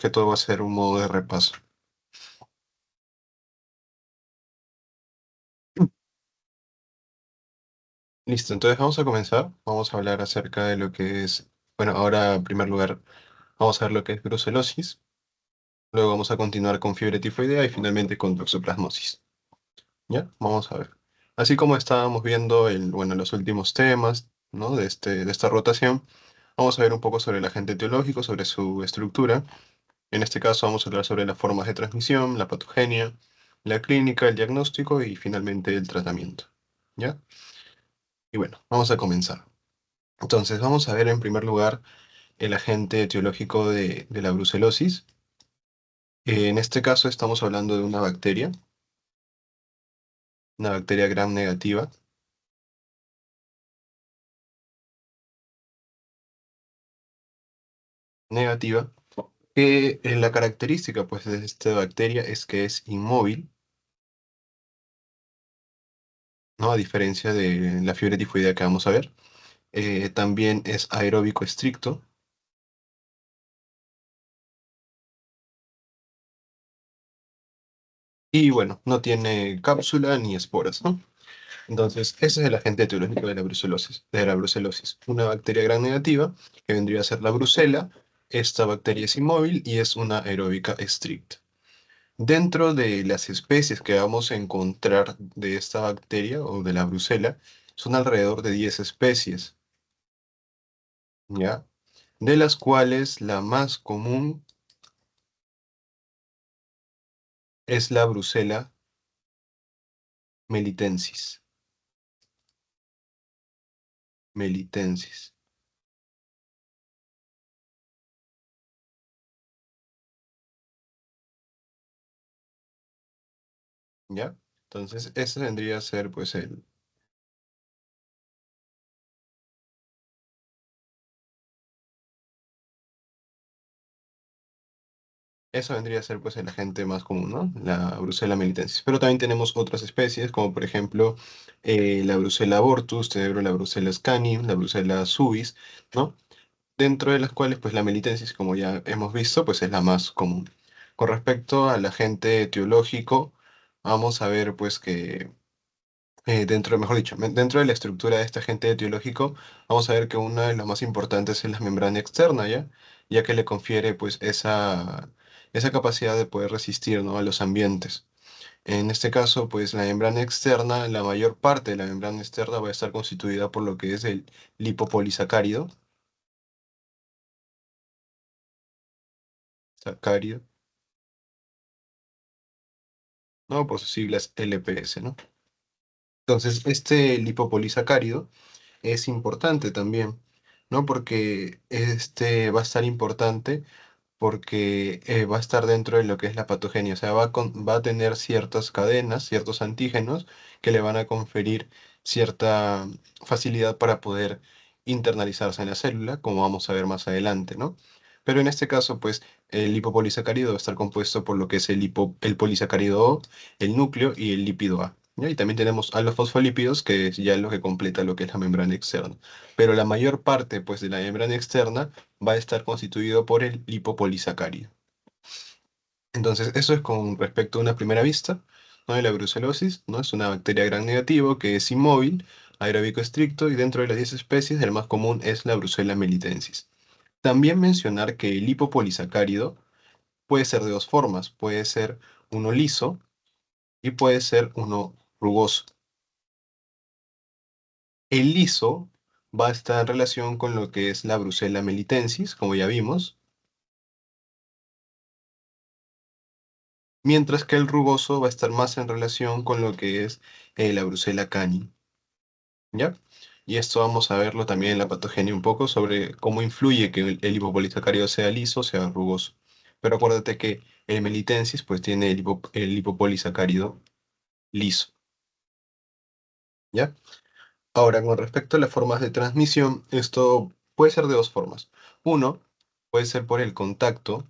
que todo va a ser un modo de repaso. Listo, entonces vamos a comenzar. Vamos a hablar acerca de lo que es, bueno, ahora en primer lugar vamos a ver lo que es brucelosis, luego vamos a continuar con fiebre tifoidea y finalmente con toxoplasmosis. ¿Ya? Vamos a ver. Así como estábamos viendo bueno, los últimos temas, ¿no? de esta rotación, vamos a ver un poco sobre el agente etiológico, sobre su estructura. En este caso vamos a hablar sobre las formas de transmisión, la patogenia, la clínica, el diagnóstico y finalmente el tratamiento. ¿Ya? Y bueno, vamos a comenzar. Entonces, vamos a ver en primer lugar el agente etiológico de la brucelosis. En este caso estamos hablando de una bacteria gram negativa, negativa, que la característica pues, de esta bacteria es que es inmóvil, ¿no? A diferencia de la fiebre tifoidea que vamos a ver. También es aeróbico estricto y bueno, no tiene cápsula ni esporas, ¿no? Entonces, ese es el agente etiológico de la brucelosis. Una bacteria gram negativa, que vendría a ser la brucela. Esta bacteria es inmóvil y es una aeróbica estricta. Dentro de las especies que vamos a encontrar de esta bacteria o de la brucela, son alrededor de 10 especies, ¿ya? De las cuales la más común es la brucela melitensis. Melitensis, ¿ya? Entonces, ese vendría a ser, pues, eso vendría a ser pues el agente más común, ¿no? La Brucella melitensis. Pero también tenemos otras especies, como por ejemplo la Brucella abortus, la Brucella scani, la Brucella subis, ¿no? Dentro de las cuales pues la melitensis, como ya hemos visto, pues es la más común. Con respecto al agente etiológico, vamos a ver pues que mejor dicho, dentro de la estructura de este agente etiológico, vamos a ver que una de las más importantes es la membrana externa, ¿ya? Ya que le confiere pues esa capacidad de poder resistir, ¿no? a los ambientes. En este caso, pues la membrana externa, la mayor parte de la membrana externa va a estar constituida por lo que es el lipopolisacárido, sacárido, ¿no? Por sus siglas LPS, ¿no? Entonces, este lipopolisacárido es importante también, ¿no? Porque este va a estar importante porque va a estar dentro de lo que es la patogenia, o sea, va a tener ciertas cadenas, ciertos antígenos que le van a conferir cierta facilidad para poder internalizarse en la célula, como vamos a ver más adelante, ¿no? Pero en este caso, pues, el lipopolisacárido va a estar compuesto por lo que es el polisacárido O, el núcleo y el lípido A. ¿Ya? Y también tenemos a los fosfolípidos, que es ya lo que completa lo que es la membrana externa. Pero la mayor parte, pues, de la membrana externa va a estar constituido por el lipopolisacárido. Entonces, eso es con respecto a una primera vista, ¿no? De la brucelosis, ¿no? Es una bacteria gram negativo que es inmóvil, aeróbico estricto y dentro de las 10 especies el más común es la Brucella melitensis. También mencionar que el lipopolisacárido puede ser de dos formas, puede ser uno liso y puede ser uno rugoso. El liso va a estar en relación con lo que es la Brucella melitensis, como ya vimos, mientras que el rugoso va a estar más en relación con lo que es la Brucella cani, ¿ya? Y esto vamos a verlo también en la patogenia un poco sobre cómo influye que el hipopolisacárido sea liso o sea rugoso. Pero acuérdate que el melitensis pues tiene el hipopolisacárido liso, ¿ya? Ahora, con respecto a las formas de transmisión, esto puede ser de dos formas. Uno, puede ser por el contacto,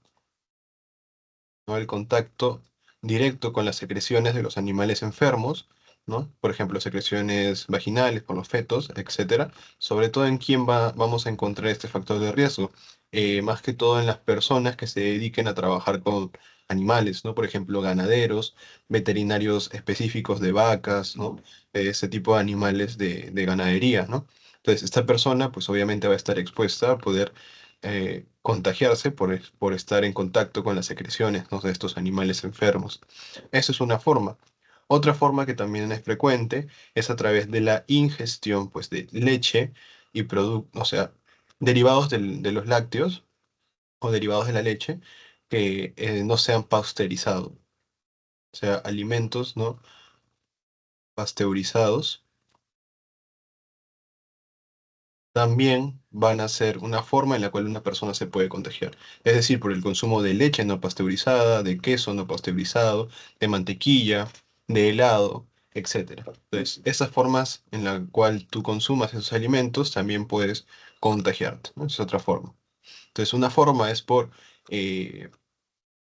¿no? El contacto directo con las secreciones de los animales enfermos, ¿no? Por ejemplo, secreciones vaginales por los fetos, etcétera. Sobre todo en quién vamos a encontrar este factor de riesgo. más que todo en las personas que se dediquen a trabajar con animales, ¿no? Por ejemplo, ganaderos, veterinarios específicos de vacas, ¿no? Ese tipo de animales de ganadería, ¿no? Entonces, esta persona, pues obviamente va a estar expuesta a poder contagiarse por estar en contacto con las secreciones, ¿no? de estos animales enfermos. Esa es una forma. Otra forma que también es frecuente es a través de la ingestión, pues, de leche y productos, o sea, derivados de los lácteos o derivados de la leche que no sean pasteurizados, o sea, alimentos no pasteurizados también van a ser una forma en la cual una persona se puede contagiar. Es decir, por el consumo de leche no pasteurizada, de queso no pasteurizado, de mantequilla, de helado, etcétera. Entonces, esas formas en la cual tú consumas esos alimentos también puedes contagiarte, ¿no? Es otra forma. Entonces, una forma es por eh,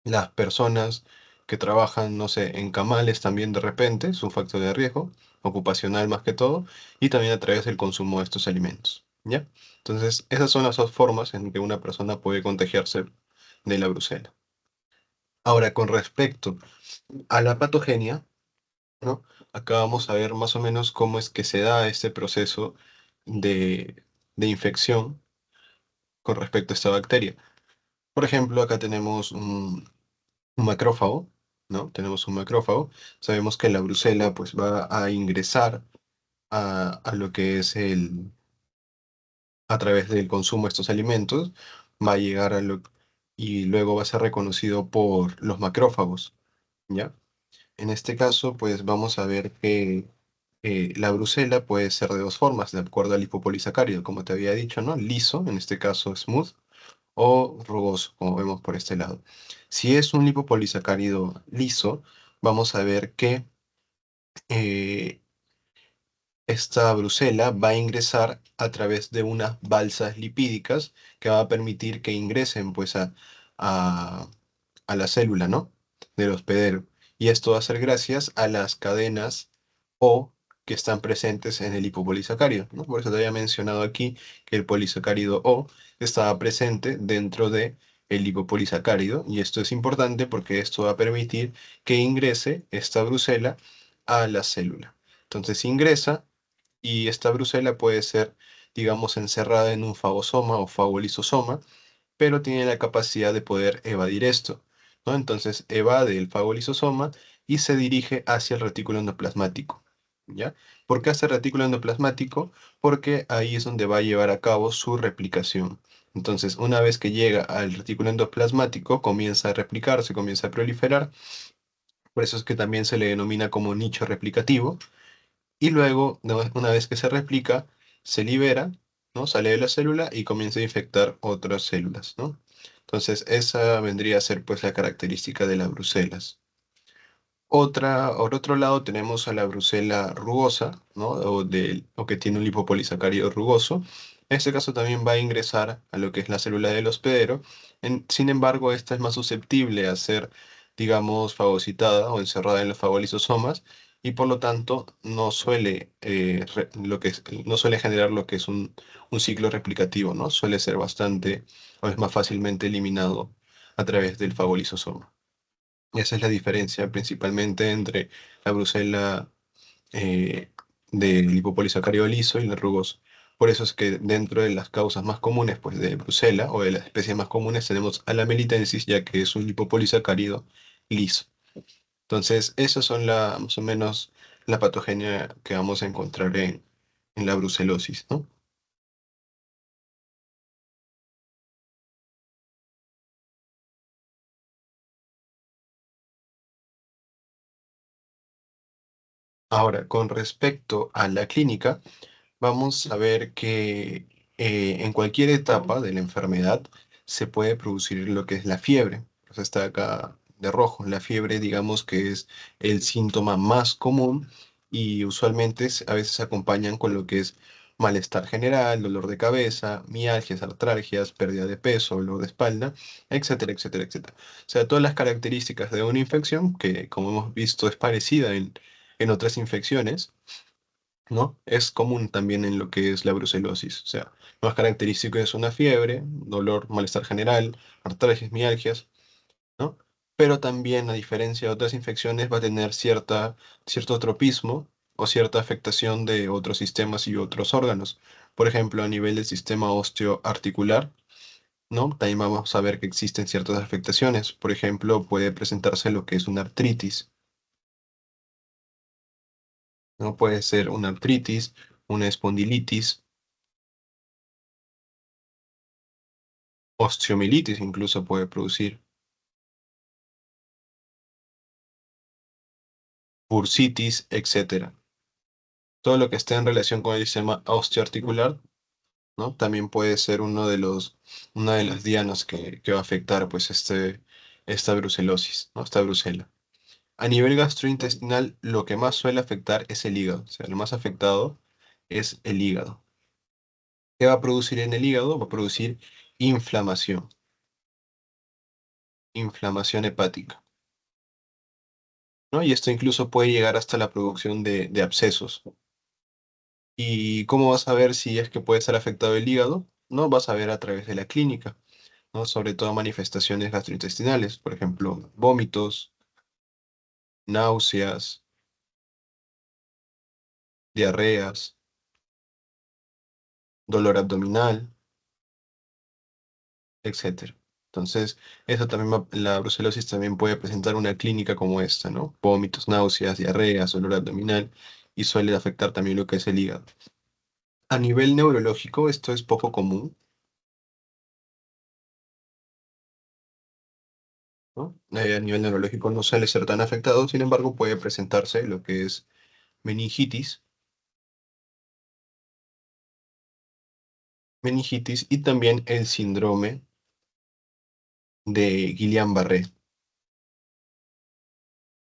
las personas que trabajan, no sé, en camales también de repente, es un factor de riesgo, ocupacional más que todo, y también a través del consumo de estos alimentos, ¿ya? Entonces, esas son las dos formas en que una persona puede contagiarse de la brucela. Ahora, con respecto a la patogenia, ¿no? Acá vamos a ver más o menos cómo es que se da este proceso de, de infección con respecto a esta bacteria. Por ejemplo, acá tenemos un macrófago, ¿no? Tenemos un macrófago. Sabemos que la brucela pues va a ingresar a lo que es a través del consumo de estos alimentos, va a llegar a lo, y luego va a ser reconocido por los macrófagos, ¿ya? En este caso, pues vamos a ver que la brucela puede ser de dos formas, de acuerdo al lipopolisacárido, como te había dicho, ¿no? Liso, en este caso smooth, o rugoso, como vemos por este lado. Si es un lipopolisacárido liso, vamos a ver que eh, esta brucela va a ingresar a través de unas balsas lipídicas que va a permitir que ingresen pues a, a la célula, ¿no? Del hospedero. Y esto va a ser gracias a las cadenas O que están presentes en el lipopolisacárido, ¿no? Por eso te había mencionado aquí que el polisacárido O estaba presente dentro de el lipopolisacárido y esto es importante porque esto va a permitir que ingrese esta brucela a la célula. Entonces ingresa y esta brucela puede ser, digamos, encerrada en un fagosoma o fagolisosoma, pero tiene la capacidad de poder evadir esto, ¿no? Entonces evade el fagolisosoma y se dirige hacia el retículo endoplasmático, ¿ya? ¿Por qué hace el retículo endoplasmático? Porque ahí es donde va a llevar a cabo su replicación. Entonces, una vez que llega al retículo endoplasmático, comienza a replicarse, comienza a proliferar, por eso es que también se le denomina como nicho replicativo, y luego, una vez que se replica, se libera, ¿no? Sale de la célula y comienza a infectar otras células, ¿no? Entonces, esa vendría a ser pues la característica de las brucelas. Por otro lado, tenemos a la brucela rugosa, ¿no? O que tiene un lipopolisacárido rugoso. En este caso también va a ingresar a lo que es la célula del hospedero. Sin embargo, esta es más susceptible a ser, digamos, fagocitada o encerrada en los fagolisosomas y por lo tanto no suele, no suele generar lo que es un ciclo replicativo, ¿no? Suele ser bastante o es más fácilmente eliminado a través del fagolisosoma. Esa es la diferencia principalmente entre la brucela eh, del lipopolisacárido liso y la rugosa. Por eso es que dentro de las causas más comunes pues, de brucela o de las especies más comunes tenemos a la melitensis, ya que es un lipopolisacárido liso. Entonces, esas son más o menos la patogenia que vamos a encontrar en la brucelosis, ¿no? Ahora, con respecto a la clínica, vamos a ver que en cualquier etapa de la enfermedad se puede producir lo que es la fiebre. Pues está acá de rojo. La fiebre, digamos que es el síntoma más común y usualmente a veces se acompañan con lo que es malestar general, dolor de cabeza, mialgias, artralgias, pérdida de peso, dolor de espalda, etcétera, etcétera, etcétera. O sea, todas las características de una infección que, como hemos visto, es parecida en otras infecciones ¿no? Es común también en lo que es la brucelosis. O sea, lo más característico es una fiebre, dolor, malestar general, artritis, mialgias, ¿no? Pero también, a diferencia de otras infecciones, va a tener cierto tropismo o cierta afectación de otros sistemas y otros órganos. Por ejemplo, a nivel del sistema osteoarticular, ¿no? También vamos a ver que existen ciertas afectaciones. Por ejemplo, puede presentarse lo que es una artritis, ¿no? Puede ser una artritis, una espondilitis, osteomielitis incluso puede producir, bursitis, etcétera. Todo lo que esté en relación con el sistema osteoarticular, ¿no? También puede ser una de las dianas que va a afectar pues esta brucelosis, ¿no? Esta brucela. A nivel gastrointestinal, lo que más suele afectar es el hígado. O sea, lo más afectado es el hígado. ¿Qué va a producir en el hígado? Va a producir inflamación, inflamación hepática, ¿no? Y esto incluso puede llegar hasta la producción de abscesos. ¿Y cómo vas a ver si es que puede estar afectado el hígado? No, vas a ver a través de la clínica, ¿no? Sobre todo manifestaciones gastrointestinales, por ejemplo, vómitos, náuseas, diarreas, dolor abdominal, etcétera. Entonces, la brucelosis también puede presentar una clínica como esta, ¿no? Vómitos, náuseas, diarreas, dolor abdominal, y suele afectar también lo que es el hígado. A nivel neurológico, esto es poco común, ¿no? A nivel neurológico no suele ser tan afectado, sin embargo, puede presentarse lo que es meningitis, meningitis y también el síndrome de Guillain-Barré,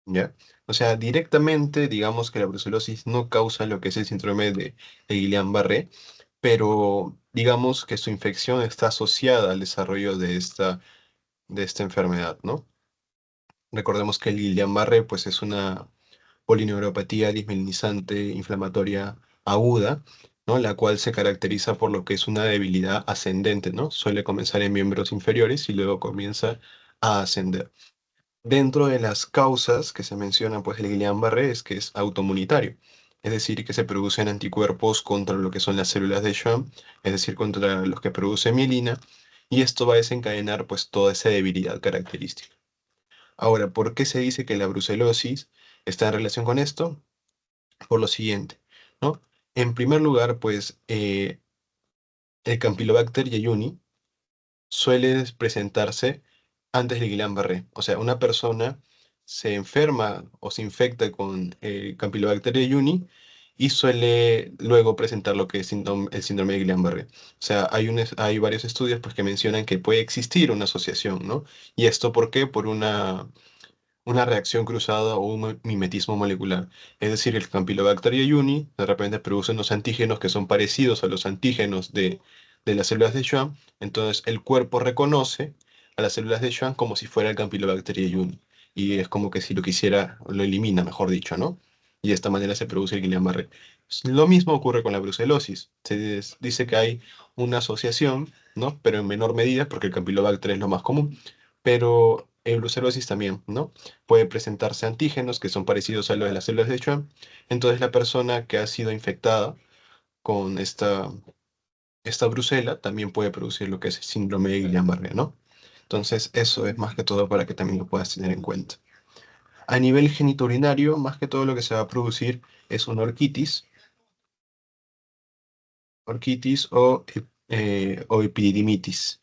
¿ya? O sea, directamente, digamos que la brucelosis no causa lo que es el síndrome de Guillain-Barré, pero digamos que su infección está asociada al desarrollo de esta enfermedad, ¿no? Recordemos que el Guillain-Barré, pues, es una polineuropatía dismelinizante inflamatoria aguda, ¿no? La cual se caracteriza por lo que es una debilidad ascendente, ¿no? Suele comenzar en miembros inferiores y luego comienza a ascender. Dentro de las causas que se mencionan, pues el Guillain-Barré es que es autoinmunitario, es decir, que se producen anticuerpos contra lo que son las células de Schwann, es decir, contra los que produce mielina, y esto va a desencadenar pues toda esa debilidad característica. Ahora, ¿por qué se dice que la brucelosis está en relación con esto? Por lo siguiente, ¿no? En primer lugar, pues el Campylobacter jejuni suele presentarse antes del Guillain-Barré. O sea, una persona se enferma o se infecta con Campylobacter jejuni y suele luego presentar lo que es el síndrome de Guillain-Barré. O sea, hay varios estudios pues, que mencionan que puede existir una asociación, ¿no? ¿Y esto por qué? Por una reacción cruzada o un mimetismo molecular. Es decir, el Campylobacter jejuni de repente produce unos antígenos que son parecidos a los antígenos de las células de Schwann, entonces el cuerpo reconoce a las células de Schwann como si fuera el Campylobacter jejuni. Y es como que si lo quisiera, lo elimina, mejor dicho, ¿no? Y de esta manera se produce el Guillain-Barré. Lo mismo ocurre con la brucelosis. Dice que hay una asociación, ¿no? Pero en menor medida, porque el Campylobacter es lo más común. Pero en brucelosis también, ¿no? Puede presentarse antígenos que son parecidos a los de las células de Schwann. Entonces la persona que ha sido infectada con esta brucela también puede producir lo que es el síndrome de Guillain-Barré, ¿no? Entonces eso es más que todo para que también lo puedas tener en cuenta. A nivel genitourinario, más que todo lo que se va a producir es una orquitis o epididimitis.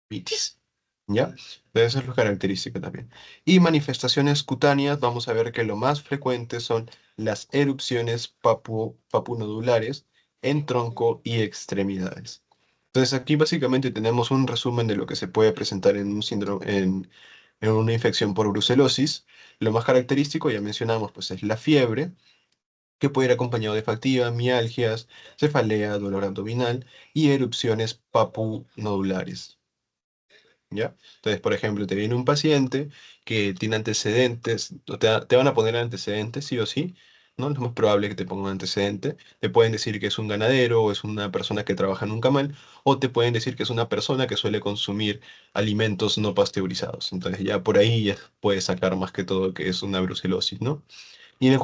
Mitis. ¿Ya? Eso es lo característico también. Y manifestaciones cutáneas, vamos a ver que lo más frecuente son las erupciones papunodulares en tronco y extremidades. Entonces aquí básicamente tenemos un resumen de lo que se puede presentar en un síndrome, en una infección por brucelosis. Lo más característico, ya mencionamos, pues es la fiebre, que puede ir acompañado de fatiga, mialgias, cefalea, dolor abdominal y erupciones papunodulares. ¿Ya? Entonces, por ejemplo, te viene un paciente que tiene antecedentes, o te van a poner antecedentes, sí o sí, ¿no? Es más probable que te pongan un antecedente. Te pueden decir que es un ganadero o es una persona que trabaja en un camal, o te pueden decir que es una persona que suele consumir alimentos no pasteurizados. Entonces, ya por ahí ya puedes sacar más que todo que es una brucelosis, ¿no? Y en el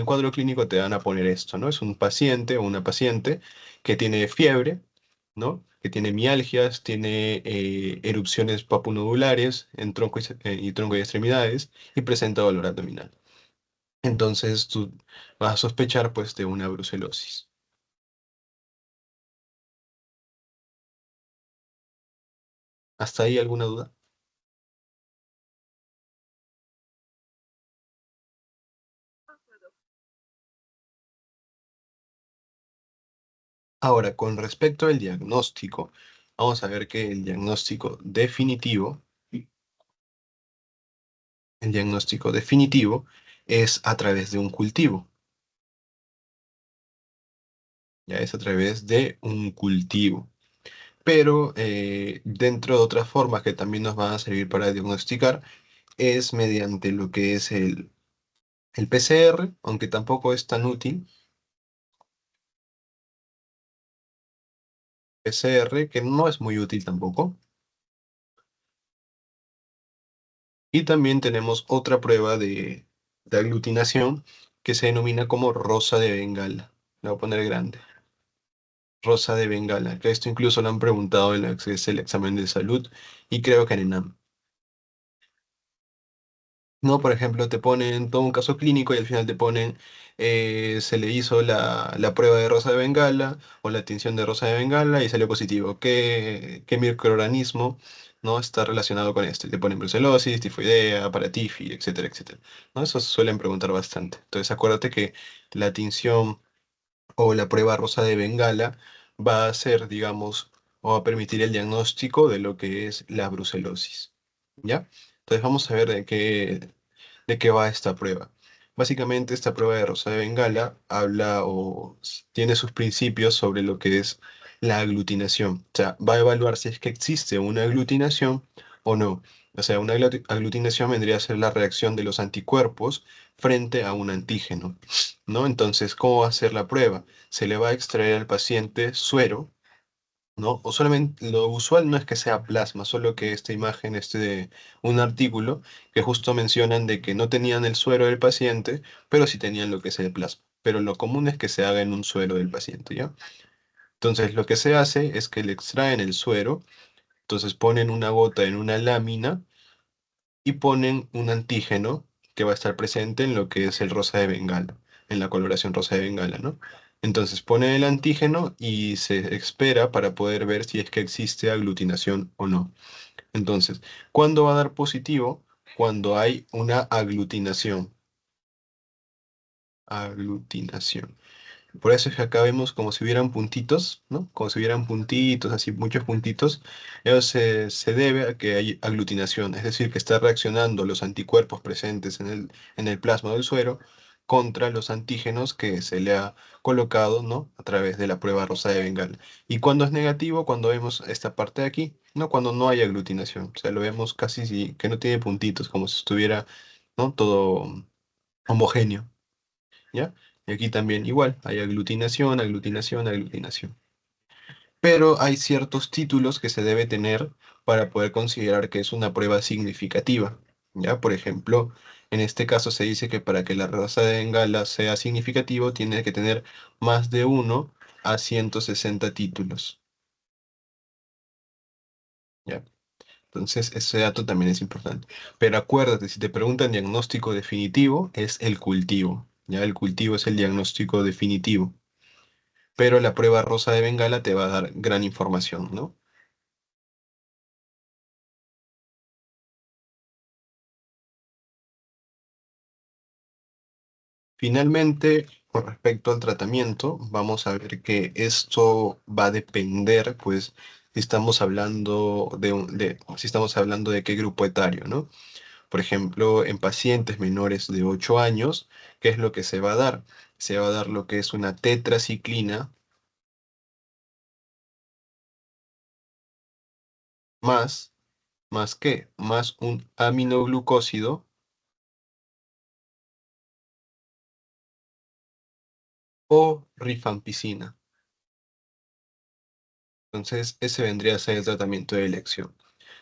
cuadro clínico te van a poner esto, ¿no? Es un paciente o una paciente que tiene fiebre, ¿no? Que tiene mialgias, tiene erupciones papunodulares en tronco y extremidades y presenta dolor abdominal. Entonces tú vas a sospechar pues de una brucelosis. ¿Hasta ahí alguna duda? Ahora, con respecto al diagnóstico, vamos a ver que el diagnóstico definitivo es a través de un cultivo. Ya es a través de un cultivo. Pero dentro de otras formas que también nos van a servir para diagnosticar es mediante lo que es el PCR, aunque tampoco es tan útil, PCR, que no es muy útil tampoco. Y también tenemos otra prueba de aglutinación que se denomina como rosa de Bengala. La voy a poner grande. Rosa de Bengala, que esto incluso lo han preguntado en el examen de salud y creo que en ENAM. No, por ejemplo, te ponen todo un caso clínico y al final te ponen, se le hizo la prueba de Rosa de Bengala o la tinción de Rosa de Bengala y salió positivo. ¿Qué microorganismo no está relacionado con esto? Y te ponen brucelosis, tifoidea, paratifi, etcétera, etcétera. ¿No? Eso suelen preguntar bastante. Entonces acuérdate que la tinción o la prueba Rosa de Bengala va a ser, digamos, o va a permitir el diagnóstico de lo que es la brucelosis. ¿Ya? Entonces vamos a ver de qué va esta prueba. Básicamente, esta prueba de Rosa de Bengala habla tiene sus principios sobre lo que es la aglutinación. O sea, va a evaluar si es que existe una aglutinación o no. O sea, una aglutinación vendría a ser la reacción de los anticuerpos frente a un antígeno, ¿no? Entonces, ¿cómo va a ser la prueba? Se le va a extraer al paciente suero, ¿no? O solamente lo usual no es que sea plasma, solo que esta imagen es de un artículo que justo mencionan de que no tenían el suero del paciente, pero sí tenían lo que es el plasma. Pero lo común es que se haga en un suero del paciente, ¿ya? Entonces lo que se hace es que le extraen el suero, entonces ponen una gota en una lámina y ponen un antígeno que va a estar presente en lo que es el rosa de Bengala, en la coloración rosa de Bengala, ¿no? Entonces ponen el antígeno y se espera para poder ver si es que existe aglutinación o no. Entonces, ¿cuándo va a dar positivo? Cuando hay una aglutinación. Aglutinación. Por eso es que acá vemos como si hubieran puntitos, ¿no? Como si hubieran puntitos, así muchos puntitos. Eso se debe a que hay aglutinación, es decir, que está reaccionando los anticuerpos presentes en el plasma del suero contra los antígenos que se le ha colocado, ¿no? A través de la prueba rosa de Bengala. ¿Y cuando es negativo? Cuando vemos esta parte de aquí, ¿no? Cuando no hay aglutinación. O sea, lo vemos casi que no tiene puntitos, como si estuviera, ¿no? Todo homogéneo. ¿Ya? Y aquí también igual, hay aglutinación, aglutinación, aglutinación. Pero hay ciertos títulos que se debe tener para poder considerar que es una prueba significativa. ¿Ya? Por ejemplo, en este caso se dice que para que la raza de Bengala sea significativo tiene que tener más de 1 a 160 títulos. ¿Ya? Entonces, ese dato también es importante. Pero acuérdate, si te preguntan diagnóstico definitivo, es el cultivo. ¿Ya? El cultivo es el diagnóstico definitivo. Pero la prueba rosa de Bengala te va a dar gran información, ¿no? Finalmente, con respecto al tratamiento, vamos a ver que esto va a depender, pues, si estamos hablando si estamos hablando de qué grupo etario, ¿no? Por ejemplo, en pacientes menores de 8 años, ¿qué es lo que se va a dar? Se va a dar lo que es una tetraciclina más ¿Más qué? Más un aminoglucósido o rifampicina. Entonces, ese vendría a ser el tratamiento de elección.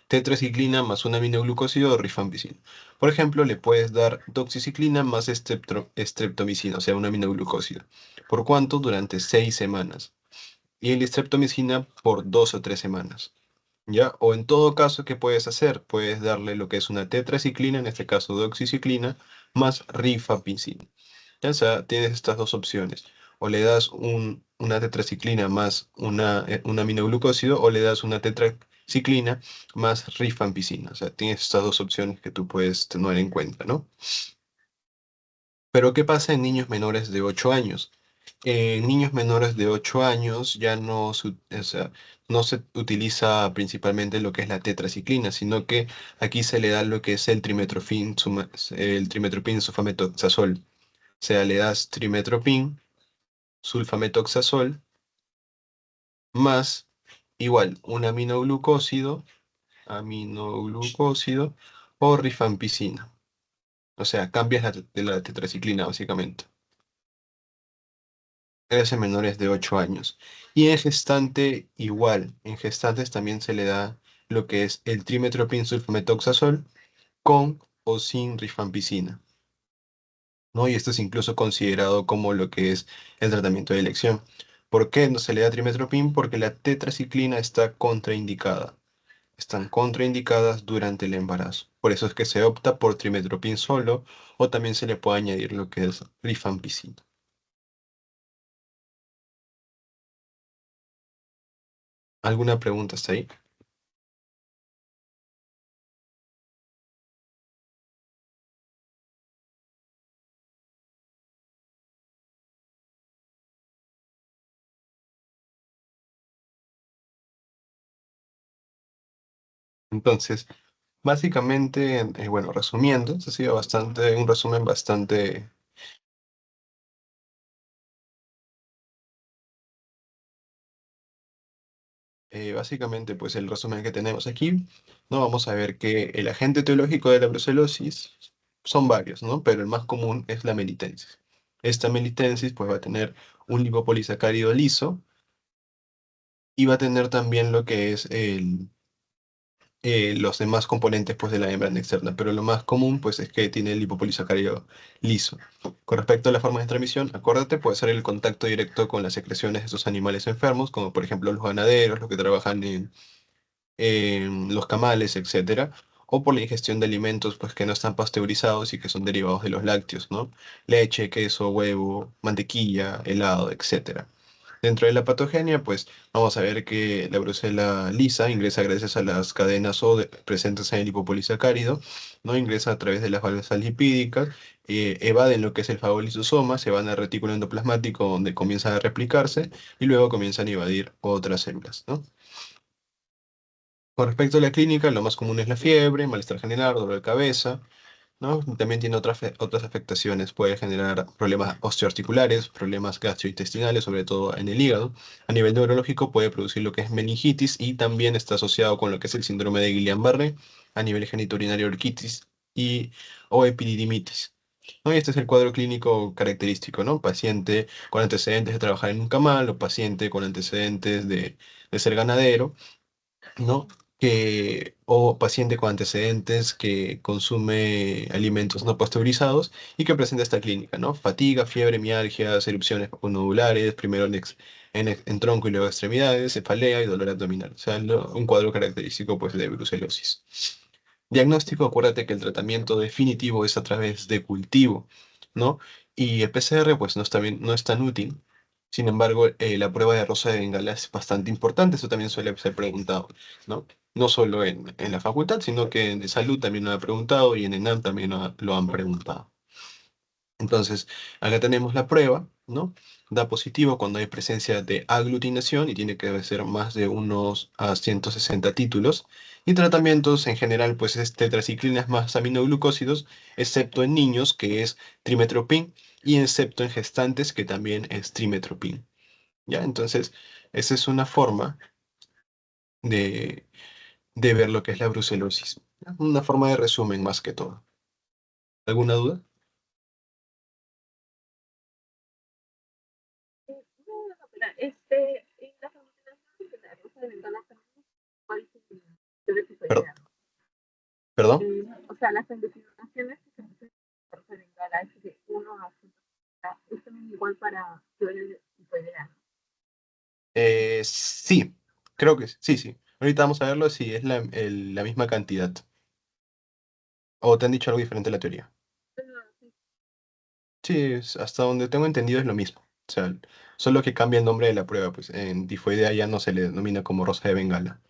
Tetraciclina más un aminoglucósido o rifampicina. Por ejemplo, le puedes dar doxiciclina más streptomicina, o sea, un aminoglucósido. ¿Por cuánto? Durante 6 semanas. Y el streptomicina por 2 o 3 semanas. ¿Ya? O en todo caso, ¿qué puedes hacer? Puedes darle lo que es una tetraciclina, en este caso doxiciclina, más rifampicina. Ya, o sea, tienes estas dos opciones. O le das una tetraciclina más un aminoglucósido, o le das una tetraciclina más rifampicina. O sea, tienes estas dos opciones que tú puedes tener en cuenta, ¿no? Pero ¿qué pasa en niños menores de 8 años? En niños menores de 8 años ya o sea, no se utiliza principalmente lo que es la tetraciclina, sino que aquí se le da lo que es el trimetropin sulfametoxazol. O sea, le das trimetropin, sulfametoxazol, más igual un aminoglucósido o rifampicina. O sea, cambias de la tetraciclina básicamente. Es en menores de 8 años. Y en gestante igual. En gestantes también se le da lo que es el trimetropin sulfametoxazol con o sin rifampicina, ¿no? Y esto es incluso considerado como lo que es el tratamiento de elección. ¿Por qué no se le da trimetropin? Porque la tetraciclina está contraindicada. Están contraindicadas durante el embarazo. Por eso es que se opta por trimetropin solo o también se le puede añadir lo que es rifampicina. ¿Alguna pregunta hasta ahí? Entonces, básicamente, bueno, resumiendo, este ha sido un resumen bastante, básicamente, pues el resumen que tenemos aquí, ¿no? Vamos a ver que el agente etiológico de la brucelosis son varios, ¿no? Pero el más común es la melitensis. Esta melitensis, pues, va a tener un lipopolisacárido liso y va a tener también lo que es los demás componentes pues, de la membrana externa, pero lo más común pues, es que tiene el lipopolisacárido liso. Con respecto a las formas de transmisión, acuérdate, puede ser el contacto directo con las secreciones de estos animales enfermos, como por ejemplo los ganaderos, los que trabajan en los camales, etcétera, o por la ingestión de alimentos pues, que no están pasteurizados y que son derivados de los lácteos, ¿no? Leche, queso, huevo, mantequilla, helado, etcétera. Dentro de la patogenia, pues vamos a ver que la brucela lisa ingresa gracias a las cadenas presentes en el lipopolisacárido, ¿no? Ingresa a través de las válvulas lipídicas, evaden lo que es el fagolisosoma, se van al retículo endoplasmático donde comienzan a replicarse y luego comienzan a invadir otras células, ¿no? Con respecto a la clínica, lo más común es la fiebre, malestar general, dolor de cabeza, ¿no? También tiene otras afectaciones, puede generar problemas osteoarticulares, problemas gastrointestinales, sobre todo en el hígado. A nivel neurológico puede producir lo que es meningitis y también está asociado con lo que es el síndrome de Guillain-Barré, a nivel genitourinario orquitis o epididimitis. ¿No? Y este es el cuadro clínico característico, ¿no? Paciente con antecedentes de trabajar en un camal o paciente con antecedentes de ser ganadero, ¿no? O paciente con antecedentes que consume alimentos no pasteurizados y que presenta esta clínica, ¿no? Fatiga, fiebre, mialgias, erupciones nodulares, primero en tronco y luego extremidades, cefalea y dolor abdominal. O sea, un cuadro característico, pues, de brucelosis. Diagnóstico, acuérdate que el tratamiento definitivo es a través de cultivo, ¿no? Y el PCR, pues, no es tan útil. Sin embargo, la prueba de rosa de Bengala es bastante importante, eso también suele ser preguntado, ¿no? No solo en la facultad, sino que en de salud también lo han preguntado y en ENAM también lo han preguntado. Entonces, acá tenemos la prueba, ¿no? Da positivo cuando hay presencia de aglutinación y tiene que ser más de unos 160 títulos. Y tratamientos en general, pues es tetraciclinas más aminoglucósidos, excepto en niños, que es trimetropin, y excepto en gestantes, que también es trimetropin. ¿Ya? Entonces, esa es una forma de, de ver lo que es la brucelosis. Una forma de resumen más que todo. ¿Alguna duda? No, no, pero en la formulación de la rosa de ventana también, ¿cuál es el tipo de Per- idea? ¿Perdón? O sea, las investigaciones que se hacen en la rosa de ventana es que uno hace, es también igual para teoría de tipo de idea. Sí, creo que sí, sí. Ahorita vamos a verlo si es la misma cantidad. ¿O te han dicho algo diferente de la teoría? Sí, hasta donde tengo entendido es lo mismo. O sea, solo que cambia el nombre de la prueba, pues en tifoidea ya no se le denomina como rosa de Bengala.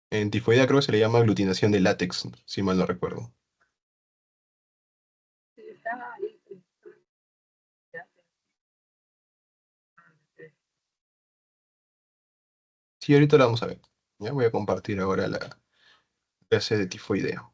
En tifoidea creo que se le llama aglutinación de látex, si mal no recuerdo. Sí, está ahí. Sí, ahorita lo vamos a ver. Ya voy a compartir ahora la clase de tifoidea.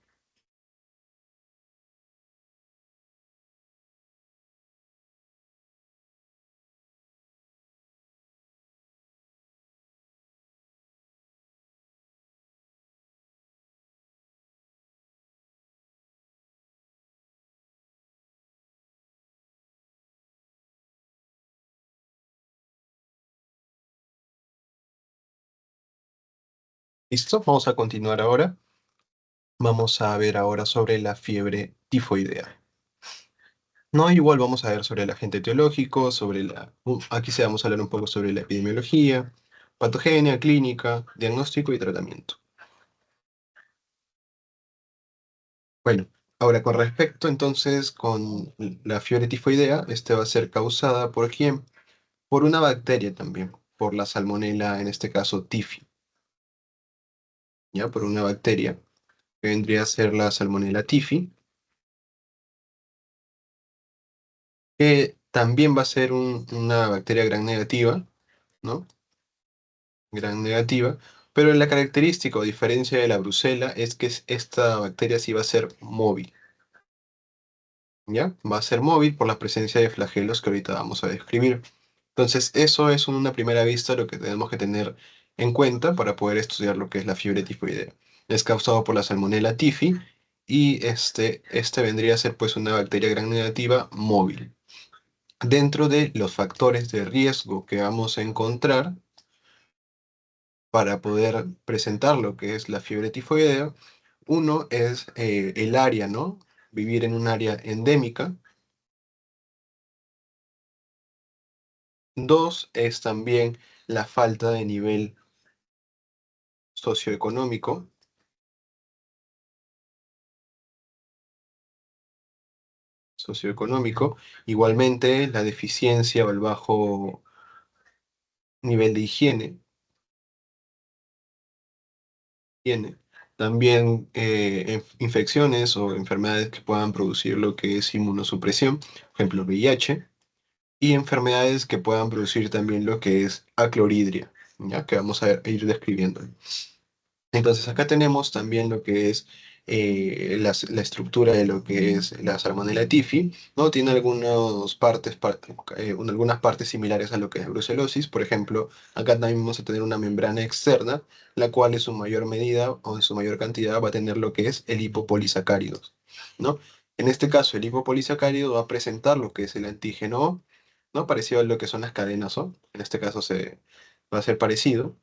¿Listo? Vamos a continuar ahora. Vamos a ver ahora sobre la fiebre tifoidea. No, igual vamos a ver sobre el agente etiológico, aquí se vamos a hablar un poco sobre la epidemiología, patogenia, clínica, diagnóstico y tratamiento. Bueno, ahora con respecto entonces con la fiebre tifoidea, este va a ser causada ¿por quién? Por una bacteria también, por la salmonela, en este caso tifi, ¿ya? Por una bacteria que vendría a ser la salmonela tifi, que también va a ser una bacteria gram negativa, ¿no? Gran negativa, pero la característica o diferencia de la brucela es que esta bacteria sí va a ser móvil, ¿ya? Va a ser móvil por la presencia de flagelos que ahorita vamos a describir. Entonces, eso es en una primera vista lo que tenemos que tener en cuenta para poder estudiar lo que es la fiebre tifoidea. Es causado por la Salmonella tifi y este vendría a ser pues una bacteria gram negativa móvil. Dentro de los factores de riesgo que vamos a encontrar, para poder presentar lo que es la fiebre tifoidea, uno es el área, ¿no? Vivir en un área endémica. Dos es también la falta de nivel socioeconómico. Socioeconómico. Igualmente, la deficiencia o el bajo nivel de higiene. También infecciones o enfermedades que puedan producir lo que es inmunosupresión, por ejemplo, VIH. Y enfermedades que puedan producir también lo que es acloridria, ya que vamos a ir describiendo. Entonces acá tenemos también lo que es la estructura de lo que es la Salmonella tifi, ¿no? Tiene algunas partes similares a lo que es brucelosis. Por ejemplo, acá también vamos a tener una membrana externa, la cual en su mayor medida o en su mayor cantidad va a tener lo que es el hipopolisacáridos, ¿no? En este caso, el hipopolisacárido va a presentar lo que es el antígeno O, ¿no? Parecido a lo que son las cadenas O. En este caso va a ser parecido.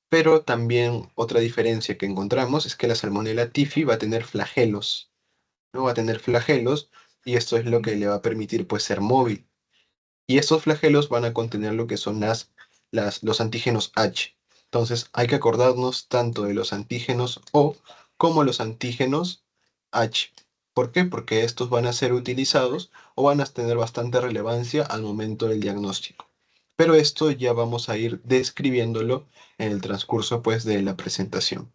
Pero también otra diferencia que encontramos es que la Salmonella tifi va a tener flagelos, ¿no? Va a tener flagelos y esto es lo que le va a permitir pues ser móvil. Y estos flagelos van a contener lo que son los antígenos H. Entonces hay que acordarnos tanto de los antígenos O como los antígenos H. ¿Por qué? Porque estos van a ser utilizados o van a tener bastante relevancia al momento del diagnóstico. Pero esto ya vamos a ir describiéndolo en el transcurso pues de la presentación.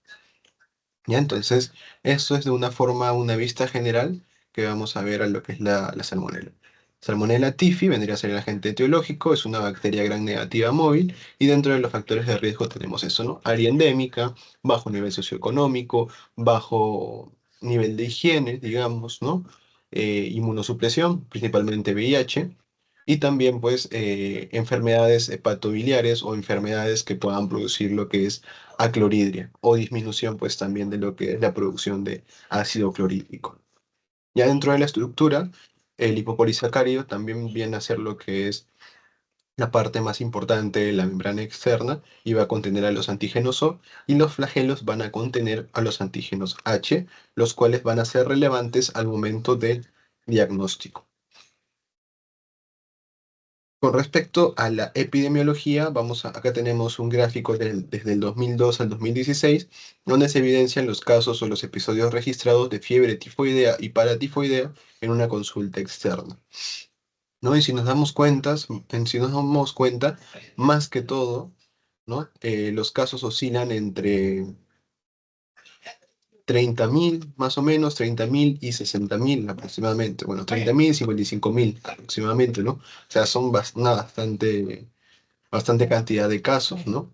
¿Ya? Entonces, esto es de una forma, una vista general que vamos a ver a lo que es la salmonela. Salmonella tifi vendría a ser el agente etiológico, es una bacteria gram negativa móvil y dentro de los factores de riesgo tenemos eso, ¿no? Área endémica, bajo nivel socioeconómico, bajo nivel de higiene, digamos, ¿no? inmunosupresión, principalmente VIH, y también pues enfermedades hepatobiliares o enfermedades que puedan producir lo que es acloridria o disminución pues también de lo que es la producción de ácido clorhídrico. Ya dentro de la estructura, el lipopolisacárido también viene a ser lo que es la parte más importante de la membrana externa y va a contener a los antígenos O y los flagelos van a contener a los antígenos H, los cuales van a ser relevantes al momento del diagnóstico. Con respecto a la epidemiología, acá tenemos un gráfico desde el 2002 al 2016, donde se evidencian los casos o los episodios registrados de fiebre tifoidea y paratifoidea en una consulta externa. ¿No? Y si nos damos cuenta, más que todo, ¿no? Los casos oscilan entre 30.000, más o menos, 30.000 y 60.000 aproximadamente. Bueno, 30.000 y 55.000 aproximadamente, ¿no? O sea, son una bastante cantidad de casos, ¿no?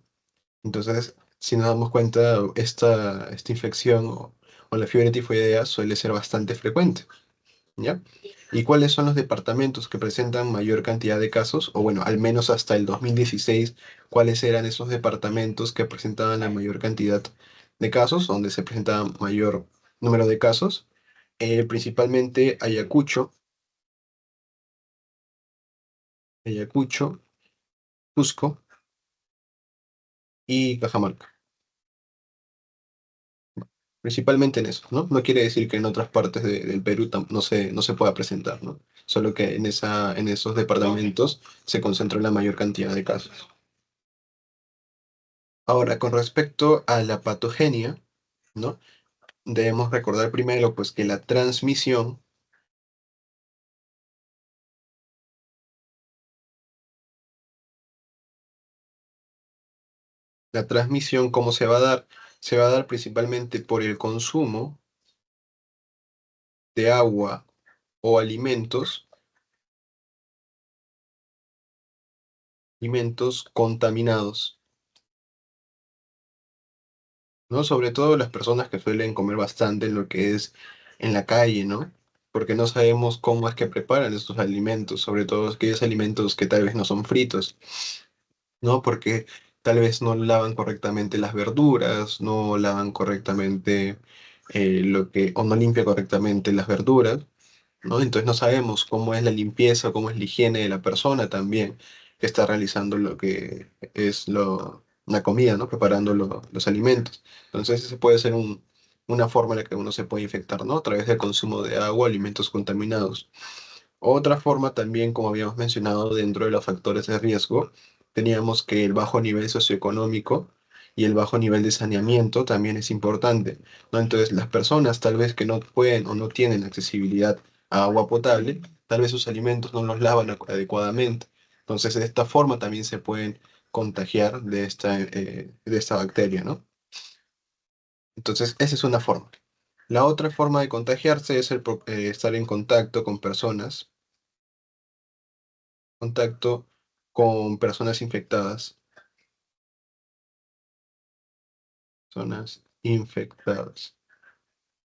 Entonces, si nos damos cuenta, esta infección o la fiebre tifoidea suele ser bastante frecuente. ¿Ya? ¿Y cuáles son los departamentos que presentan mayor cantidad de casos? O bueno, al menos hasta el 2016, ¿cuáles eran esos departamentos que presentaban la mayor cantidad de casos, donde se presentaba mayor número de casos? Principalmente Ayacucho, Cusco y Cajamarca. Principalmente en eso, ¿no? No quiere decir que en otras partes del Perú no se pueda presentar, ¿no? Solo que en esos departamentos se concentró la mayor cantidad de casos. Ahora, con respecto a la patogenia, ¿no? Debemos recordar primero, pues, que la transmisión, ¿cómo se va a dar? Se va a dar principalmente por el consumo de agua o alimentos contaminados, ¿no? Sobre todo las personas que suelen comer bastante en lo que es en la calle, ¿no? Porque no sabemos cómo es que preparan estos alimentos, sobre todo aquellos alimentos que tal vez no son fritos. ¿No? Porque tal vez no lavan correctamente las verduras, no lavan correctamente o no limpia correctamente las verduras, ¿no? Entonces no sabemos cómo es la limpieza, cómo es la higiene de la persona también que está realizando lo que es la comida, ¿no? Preparando los alimentos. Entonces ese puede ser una forma en la que uno se puede infectar, ¿no? A través del consumo de agua, alimentos contaminados. Otra forma también, como habíamos mencionado, dentro de los factores de riesgo, teníamos que el bajo nivel socioeconómico y el bajo nivel de saneamiento también es importante, ¿no? Entonces, las personas tal vez que no pueden o no tienen accesibilidad a agua potable, tal vez sus alimentos no los lavan adecuadamente. Entonces, de esta forma también se pueden contagiar de esta bacteria, ¿no? Entonces, esa es una forma. La otra forma de contagiarse es estar en contacto con personas infectadas. Personas infectadas.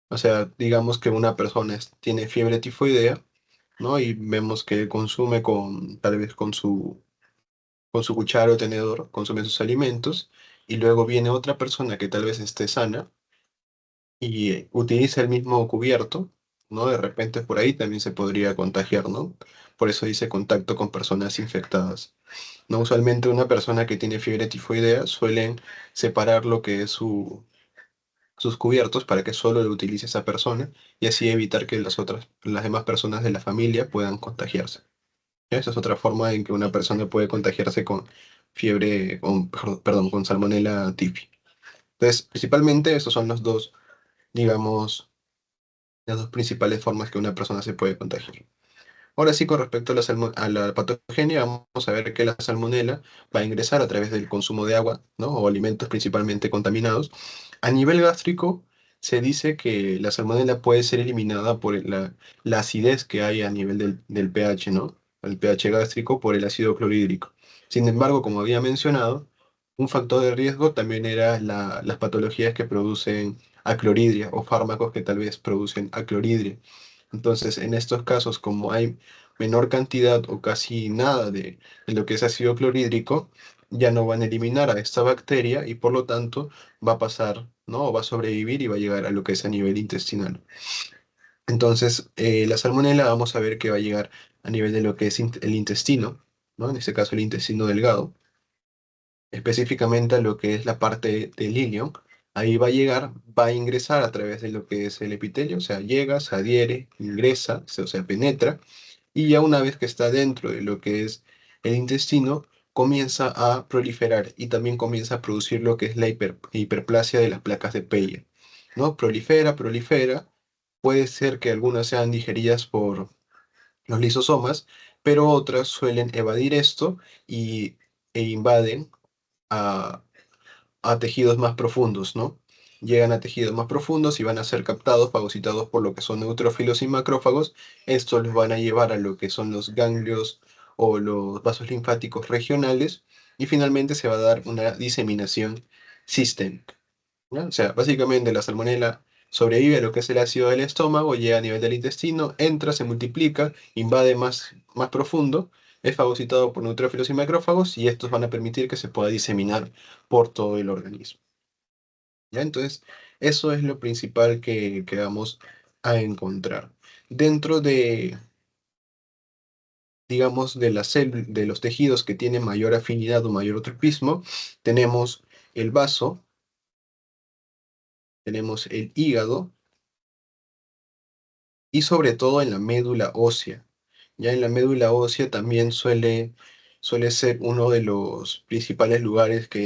O sea, digamos que una persona tiene fiebre tifoidea, ¿no? Y vemos que consume tal vez con su cuchara o tenedor, consume sus alimentos, y luego viene otra persona que tal vez esté sana y utiliza el mismo cubierto, ¿no? De repente por ahí también se podría contagiar, ¿no? Por eso dice contacto con personas infectadas. No, usualmente una persona que tiene fiebre tifoidea suelen separar lo que es sus cubiertos para que solo lo utilice esa persona y así evitar que las demás personas de la familia puedan contagiarse. ¿Ya? Esa es otra forma en que una persona puede contagiarse con perdón, con Salmonella typhi. Entonces, principalmente esos son digamos, las dos principales formas que una persona se puede contagiar. Ahora sí, con respecto a la patogenia, vamos a ver que la salmonela va a ingresar a través del consumo de agua, ¿no? O alimentos principalmente contaminados. A nivel gástrico, se dice que la salmonela puede ser eliminada por la acidez que hay a nivel del pH, ¿no? El pH gástrico por el ácido clorhídrico. Sin embargo, como había mencionado, un factor de riesgo también era las patologías que producen acloridria o fármacos que tal vez producen acloridria. Entonces, en estos casos, como hay menor cantidad o casi nada de lo que es ácido clorhídrico, ya no van a eliminar a esta bacteria y por lo tanto va a pasar, ¿no? O va a sobrevivir y va a llegar a lo que es a nivel intestinal. Entonces, la salmonela vamos a ver que va a llegar a nivel de lo que es el intestino, ¿no? En este caso el intestino delgado, específicamente a lo que es la parte del ilion. Ahí va a llegar, va a ingresar a través de lo que es el epitelio, o sea, llega, se adhiere, ingresa, o sea, penetra, y ya una vez que está dentro de lo que es el intestino, comienza a proliferar y también comienza a producir lo que es la hiperplasia de las placas de Peyer, ¿no? Prolifera, prolifera. Puede ser que algunas sean digeridas por los lisosomas, pero otras suelen evadir esto e invaden a, a tejidos más profundos, ¿no? Llegan a tejidos más profundos y van a ser captados, fagocitados por lo que son neutrófilos y macrófagos. Estos los van a llevar a lo que son los ganglios o los vasos linfáticos regionales y finalmente se va a dar una diseminación sistémica, ¿ya? O sea, básicamente la salmonela sobrevive a lo que es el ácido del estómago, llega a nivel del intestino, entra, se multiplica, invade más profundo, es fagocitado por neutrófilos y macrófagos y estos van a permitir que se pueda diseminar por todo el organismo, ¿ya? Entonces, eso es lo principal que vamos a encontrar. Dentro de, digamos, de los tejidos que tienen mayor afinidad o mayor tropismo, tenemos el vaso, tenemos el hígado, y sobre todo en la médula ósea. Ya en la médula ósea también suele ser uno de los principales lugares que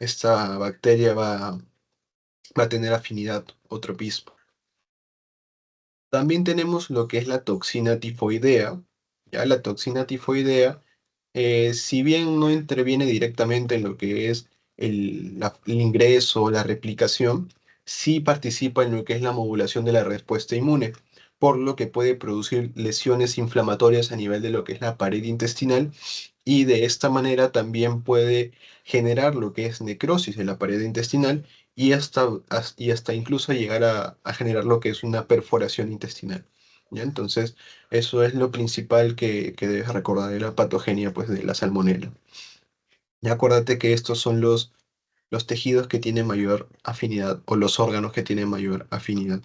esta bacteria va a tener afinidad o tropismo. También tenemos lo que es la toxina tifoidea. Ya la toxina tifoidea, si bien no interviene directamente en lo que es el ingreso o la replicación, sí participa en lo que es la modulación de la respuesta inmune, por lo que puede producir lesiones inflamatorias a nivel de lo que es la pared intestinal y de esta manera también puede generar lo que es necrosis de la pared intestinal y hasta incluso llegar a generar lo que es una perforación intestinal. ¿Ya? Entonces, eso es lo principal que debes recordar de la patogenia pues, de la salmonela. Ya acuérdate que estos son los tejidos que tienen mayor afinidad o los órganos que tienen mayor afinidad.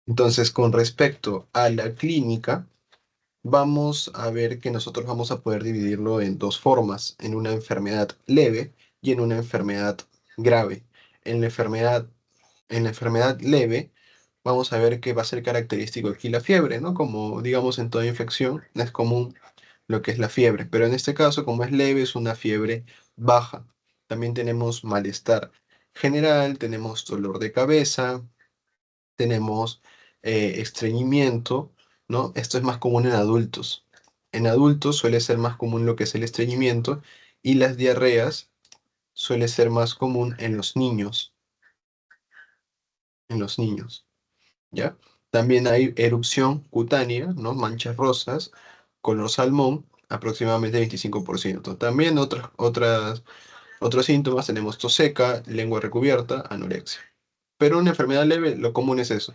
Entonces, con respecto a la clínica, vamos a ver que nosotros vamos a poder dividirlo en dos formas, en una enfermedad leve y en una enfermedad grave. En la enfermedad, en la enfermedad leve, vamos a ver que va a ser característico aquí la fiebre, ¿no? Como digamos en toda infección, es común lo que es la fiebre, pero en este caso, como es leve, es una fiebre baja. También tenemos malestar general, tenemos dolor de cabeza, tenemos estreñimiento, ¿no? Esto es más común en adultos. En adultos suele ser más común lo que es el estreñimiento y las diarreas suele ser más común en los niños, ¿ya? También hay erupción cutánea, ¿no? Manchas rosas, color salmón, aproximadamente 25%. También otros síntomas tenemos tos seca, lengua recubierta, anorexia. Pero una enfermedad leve, lo común es eso.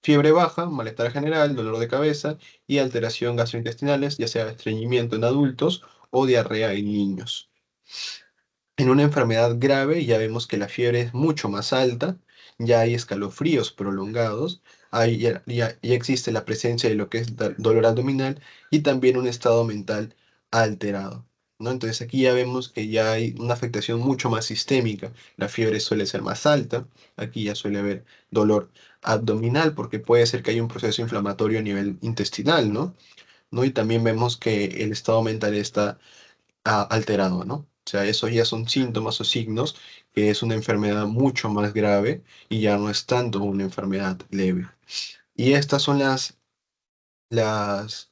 Fiebre baja, malestar general, dolor de cabeza y alteración gastrointestinales, ya sea estreñimiento en adultos o diarrea en niños. En una enfermedad grave ya vemos que la fiebre es mucho más alta, ya hay escalofríos prolongados, ya existe la presencia de lo que es dolor abdominal y también un estado mental alterado, ¿no? Entonces aquí ya vemos que ya hay una afectación mucho más sistémica. La fiebre suele ser más alta, aquí ya suele haber dolor abdominal porque puede ser que haya un proceso inflamatorio a nivel intestinal, ¿no? ¿No? Y también vemos que el estado mental está alterado, ¿no? O sea, esos ya son síntomas o signos que es una enfermedad mucho más grave y ya no es tanto una enfermedad leve. Y estas son las, las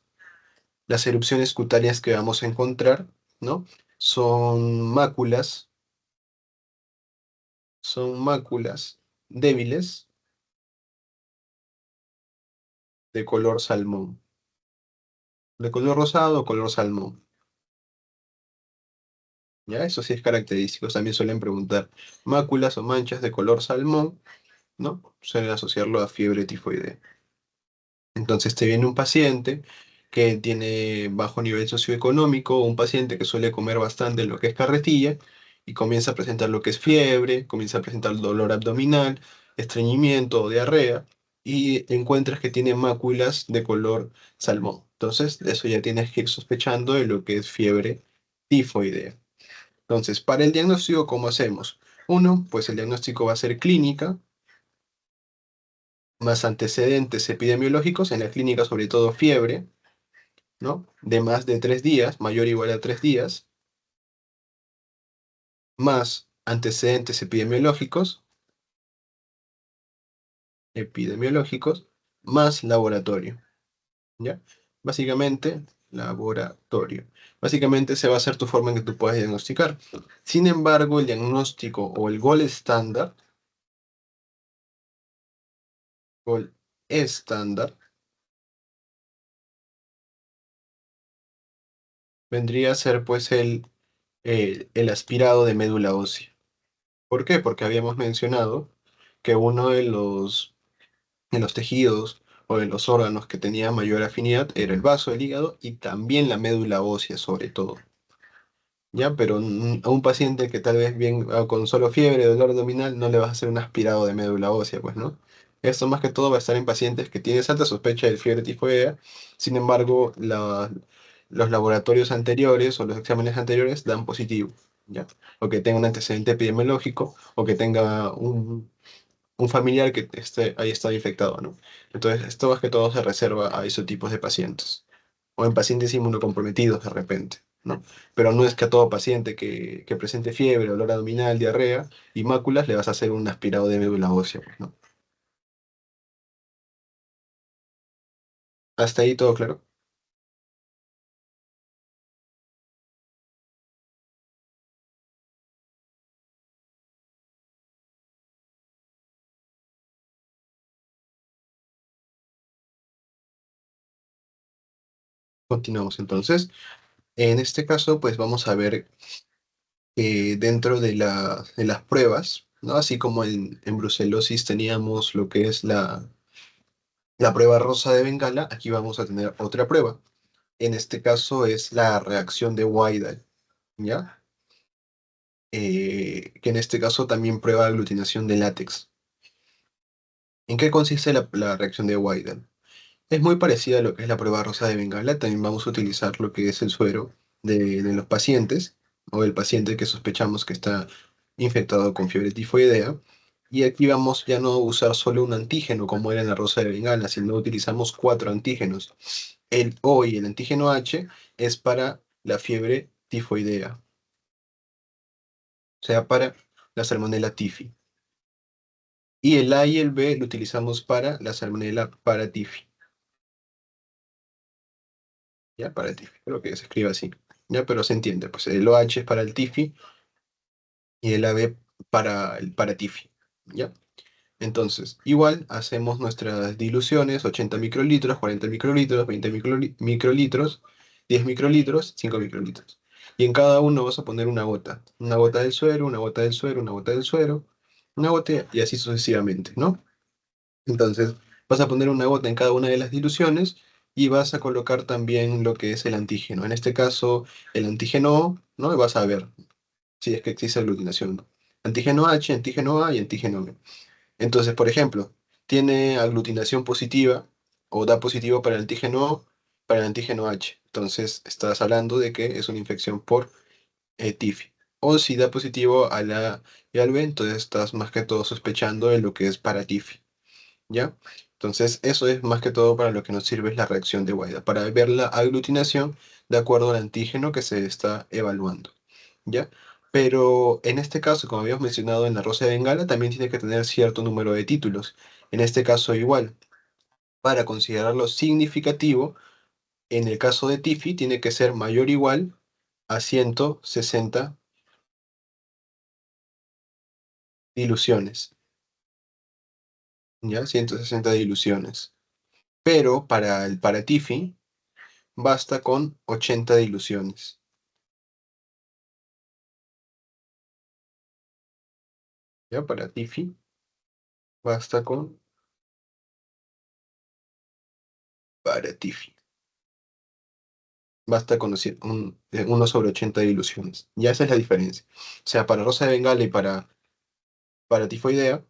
erupciones cutáneas que vamos a encontrar, ¿no? Son máculas, son máculas débiles de color salmón, de color rosado o color salmón. ¿Ya? Eso sí es característico. También suelen preguntar máculas o manchas de color salmón. ¿no? Suelen asociarlo a fiebre tifoidea. Entonces te viene un paciente que tiene bajo nivel socioeconómico, un paciente que suele comer bastante lo que es carretilla y comienza a presentar lo que es fiebre, comienza a presentar dolor abdominal, estreñimiento o diarrea y encuentras que tiene máculas de color salmón. Entonces, de eso ya tienes que ir sospechando de lo que es fiebre tifoidea. Entonces, para el diagnóstico, ¿cómo hacemos? Uno, pues el diagnóstico va a ser clínica, más antecedentes epidemiológicos, en la clínica sobre todo fiebre, ¿no? De más de 3 días, mayor o igual a 3 días, más antecedentes epidemiológicos, más laboratorio, ¿ya? Básicamente, laboratorio. Básicamente se va a hacer tu forma en que tú puedas diagnosticar. Sin embargo, el diagnóstico o el gol estándar, vendría a ser pues el aspirado de médula ósea. ¿Por qué? Porque habíamos mencionado que uno de los tejidos o de los órganos que tenía mayor afinidad era el vaso, el hígado y también la médula ósea sobre todo. ¿Ya? Pero a un paciente que tal vez bien con solo fiebre, dolor abdominal, no le vas a hacer un aspirado de médula ósea, pues, ¿no? Esto más que todo va a estar en pacientes que tienen alta sospecha de fiebre tifoidea, sin embargo, los laboratorios anteriores o los exámenes anteriores dan positivo, ¿ya? O que tenga un antecedente epidemiológico o que tenga un familiar que haya estado infectado, ¿no? Entonces, esto más que todo se reserva a esos tipos de pacientes, o en pacientes inmunocomprometidos de repente, ¿no? Pero no es que a todo paciente que presente fiebre, dolor abdominal, diarrea y máculas le vas a hacer un aspirado de médula ósea, pues, ¿no? Hasta ahí todo claro. Continuamos entonces. En este caso, pues vamos a ver dentro de las pruebas, ¿no? Así como en brucelosis teníamos lo que es la prueba rosa de Bengala, aquí vamos a tener otra prueba. En este caso es la reacción de Weidel, ¿ya? Que en este caso también prueba aglutinación de látex. ¿En qué consiste la reacción de Weidel? Es muy parecida a lo que es la prueba rosa de Bengala, también vamos a utilizar lo que es el suero de los pacientes, o el paciente que sospechamos que está infectado con fiebre tifoidea, y aquí vamos ya no a usar solo un antígeno como era en la rosa de Bengala, sino utilizamos 4 antígenos. El O y el antígeno H es para la fiebre tifoidea, o sea, para la Salmonella tifi. Y el A y el B lo utilizamos para la Salmonella paratifi, ¿ya? Para tifi, creo que se escribe así, ¿ya? Pero se entiende, pues el OH es para el tifi y el AB para el paratifi, ¿ya? Entonces, igual hacemos nuestras diluciones, 80 microlitros, 40 microlitros, 20 microlitros, 10 microlitros, 5 microlitros. Y en cada uno vas a poner una gota del suero, una gota del suero, una gota del suero, una gota y así sucesivamente, ¿no? Entonces, vas a poner una gota en cada una de las diluciones y vas a colocar también lo que es el antígeno. En este caso, el antígeno O, ¿no? Y vas a ver si es que existe aglutinación, ¿no? Antígeno H, antígeno A y antígeno B. Entonces, por ejemplo, tiene aglutinación positiva o da positivo para el antígeno O, para el antígeno H. Entonces, estás hablando de que es una infección por tifi. O si da positivo a la y al B, entonces estás más que todo sospechando de lo que es para tifi. ¿Ya? Entonces, eso es más que todo para lo que nos sirve es la reacción de Wida, para ver la aglutinación de acuerdo al antígeno que se está evaluando, ¿ya? Pero en este caso, como habíamos mencionado en la rosa de Bengala, también tiene que tener cierto número de títulos. En este caso, igual, para considerarlo significativo, en el caso de Tifi, tiene que ser mayor o igual a 160 diluciones, ¿ya? 160 diluciones. Pero para el para Tifi, basta con 80 diluciones. ¿Ya? Para Tifi. Basta con para Tiffy. Basta con 1 sobre 80 de ilusiones. Ya esa es la diferencia. O sea, para Rosa de Bengala y para Tifoidea,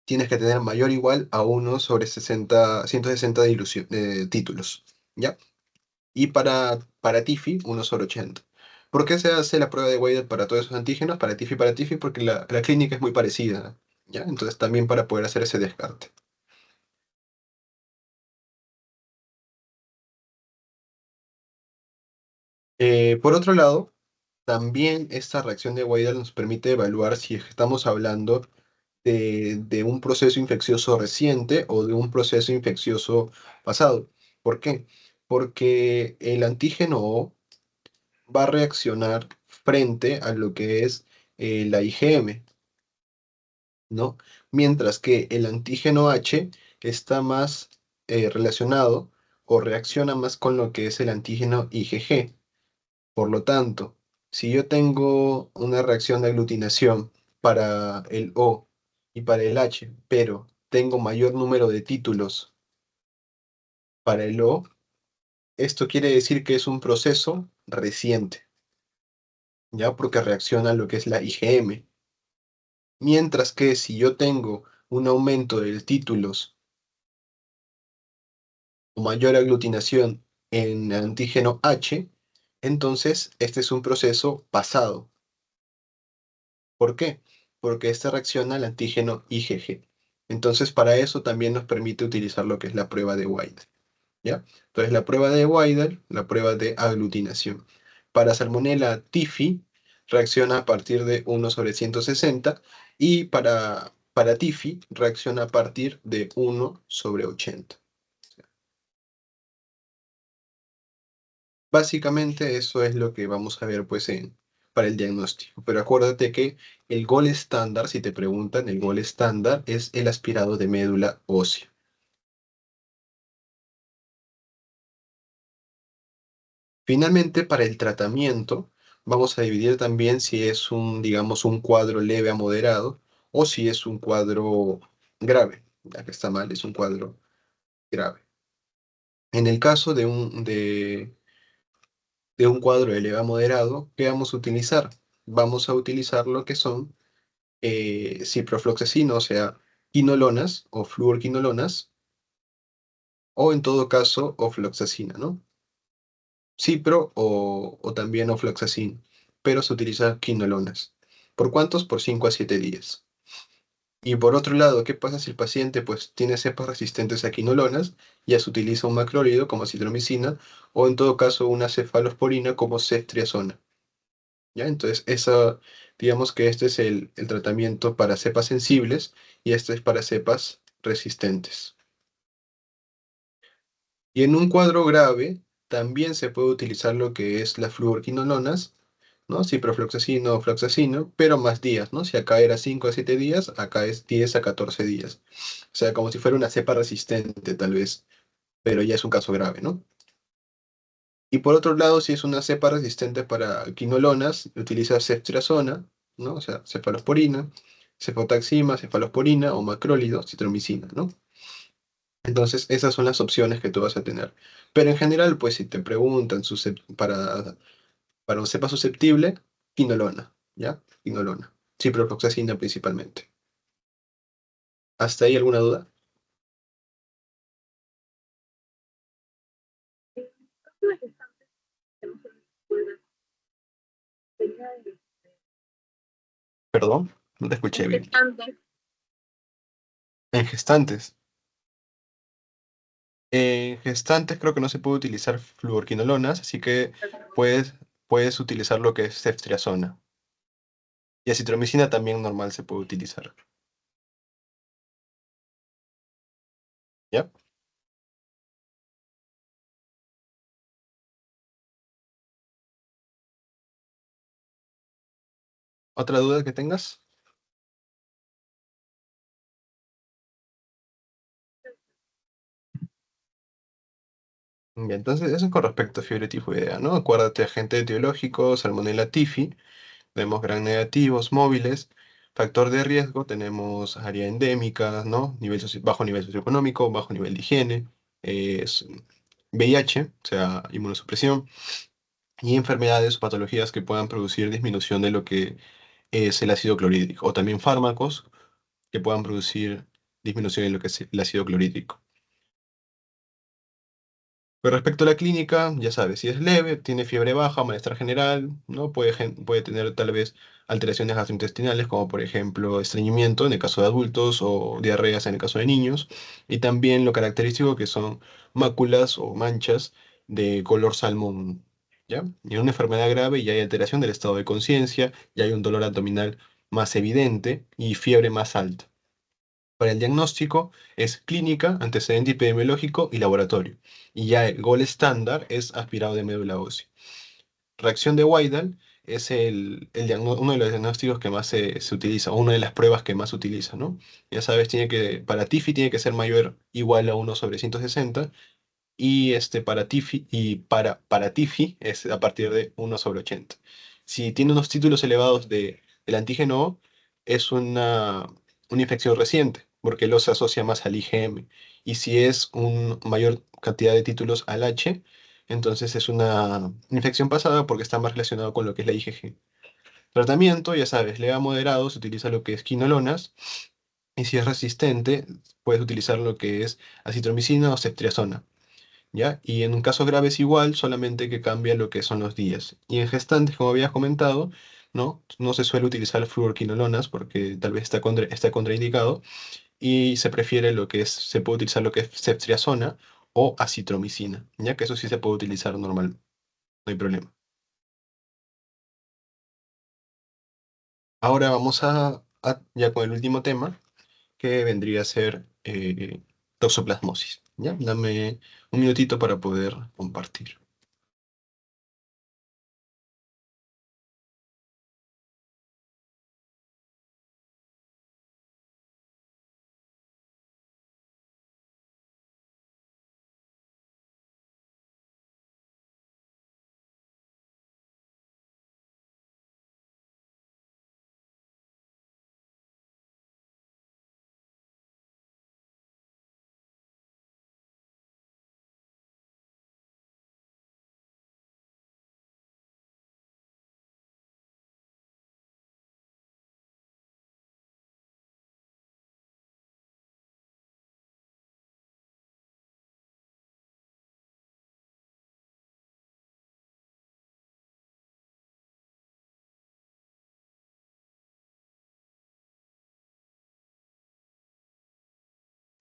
tienes que tener mayor o igual a 1 sobre 160 de, de títulos. ¿Ya? Y para Tiffy, 1 sobre 80. ¿Por qué se hace la prueba de Weyder para todos esos antígenos? Para Tiffy, porque la clínica es muy parecida. ¿Ya? Entonces también para poder hacer ese descarte. Por otro lado, también esta reacción de Weyder nos permite evaluar si estamos hablando de un proceso infeccioso reciente o de un proceso infeccioso pasado. ¿Por qué? Porque el antígeno O va a reaccionar frente a lo que es la IgM, ¿no? Mientras que el antígeno H está más relacionado o reacciona más con lo que es el antígeno IgG. Por lo tanto, si yo tengo una reacción de aglutinación para el O y para el H, pero tengo mayor número de títulos para el O, esto quiere decir que es un proceso reciente, ¿ya? Porque reacciona a lo que es la IgM. Mientras que si yo tengo un aumento de títulos o mayor aglutinación en antígeno H, entonces este es un proceso pasado. ¿Por qué? Porque este reacciona al antígeno IgG. Entonces, para eso también nos permite utilizar lo que es la prueba de Wilder, ¿ya? Entonces, la prueba de Wilder, la prueba de aglutinación. Para Salmonella Tifi, reacciona a partir de 1 sobre 160 y para Tifi, reacciona a partir de 1 sobre 80. Básicamente eso es lo que vamos a ver pues para el diagnóstico. Pero acuérdate que el gol estándar, si te preguntan, el gol estándar es el aspirado de médula ósea. Finalmente, para el tratamiento, vamos a dividir también si es un, digamos, un cuadro leve a moderado o si es un cuadro grave. Acá está mal, es un cuadro grave. En el caso de un cuadro de leve a moderado, ¿qué vamos a utilizar? Vamos a utilizar lo que son ciprofloxacino, o sea, quinolonas o fluorquinolonas, o en todo caso, ofloxacina, ¿no? Cipro o también ofloxacin, pero se utiliza quinolonas. ¿Por cuántos? Por 5 a 7 días. Y por otro lado, ¿qué pasa si el paciente pues, tiene cepas resistentes a quinolonas? Ya se utiliza un macrólido como citromicina, o en todo caso una cefalosporina como ceftriaxona. ¿Ya? Entonces, digamos que este es el tratamiento para cepas sensibles y este es para cepas resistentes. Y en un cuadro grave, también se puede utilizar lo que es la fluorquinolonas, ¿no? Ciprofloxacino o floxacino, pero más días, ¿no? Si acá era 5 a 7 días, acá es 10 a 14 días. O sea, como si fuera una cepa resistente, tal vez, pero ya es un caso grave, ¿no? Y por otro lado, si es una cepa resistente para quinolonas, utiliza ceftriaxona, ¿no? O sea, cefalosporina, cefotaxima, cefalosporina o macrólido, citromicina, ¿no? Entonces, esas son las opciones que tú vas a tener. Pero en general, pues si te preguntan para un cepa susceptible, quinolona, ¿ya? Quinolona. Ciprofloxacina principalmente. ¿Hasta ahí alguna duda? Las gestantes que no se recuerdan, tenía Perdón, no te escuché en bien. gestantes, En gestantes. En gestantes creo que no se puede utilizar fluorquinolonas, así que puedes, puedes utilizar lo que es ceftriaxona. Y acitromicina también normal se puede utilizar. ¿Ya? ¿Otra duda que tengas? Ya, entonces eso es con respecto a fiebre tifoidea, ¿no? Acuérdate, agente etiológico, Salmonella tifi, vemos gram negativos móviles, Factor de riesgo, tenemos área endémica, ¿no? Bajo nivel socioeconómico, bajo nivel de higiene, es VIH, o sea, inmunosupresión, y enfermedades o patologías que puedan producir disminución de lo que es el ácido clorhídrico, o también fármacos que puedan producir disminución en lo que es el ácido clorhídrico. Con respecto a la clínica, ya sabes, si es leve, tiene fiebre baja, malestar general, ¿no? Puede tener tal vez alteraciones gastrointestinales, como por ejemplo estreñimiento en el caso de adultos o diarreas en el caso de niños. Y también lo característico que son máculas o manchas de color salmón, ¿ya? Y en una enfermedad grave ya hay alteración del estado de conciencia, ya hay un dolor abdominal más evidente y fiebre más alta. Para el diagnóstico es clínica, antecedente epidemiológico y laboratorio. Y ya el gol estándar es aspirado de médula ósea. Reacción de Widal es uno de los diagnósticos que más se utiliza, o una de las pruebas que más se utiliza, ¿no? Ya sabes, para TIFI tiene que ser mayor o igual a 1/160 y para TIFI es a partir de 1/80. Si tiene unos títulos elevados del antígeno O, es una infección reciente, porque lo se asocia más al IgM. Y si es una mayor cantidad de títulos al H, entonces es una infección pasada porque está más relacionado con lo que es la IgG. Tratamiento, ya sabes, leve a moderado, se utiliza lo que es quinolonas, y si es resistente, puedes utilizar lo que es acitromicina o ceftriaxona. ¿Ya? Y en un caso grave es igual, solamente que cambia lo que son los días. Y en gestantes, como habías comentado, ¿no? No se suele utilizar fluoroquinolonas porque tal vez está contraindicado y se puede utilizar lo que es ceftriaxona o acitromicina, ya que eso sí se puede utilizar normal, no hay problema. Ahora vamos ya con el último tema, que vendría a ser toxoplasmosis, ¿ya? Dame un minutito para poder compartir.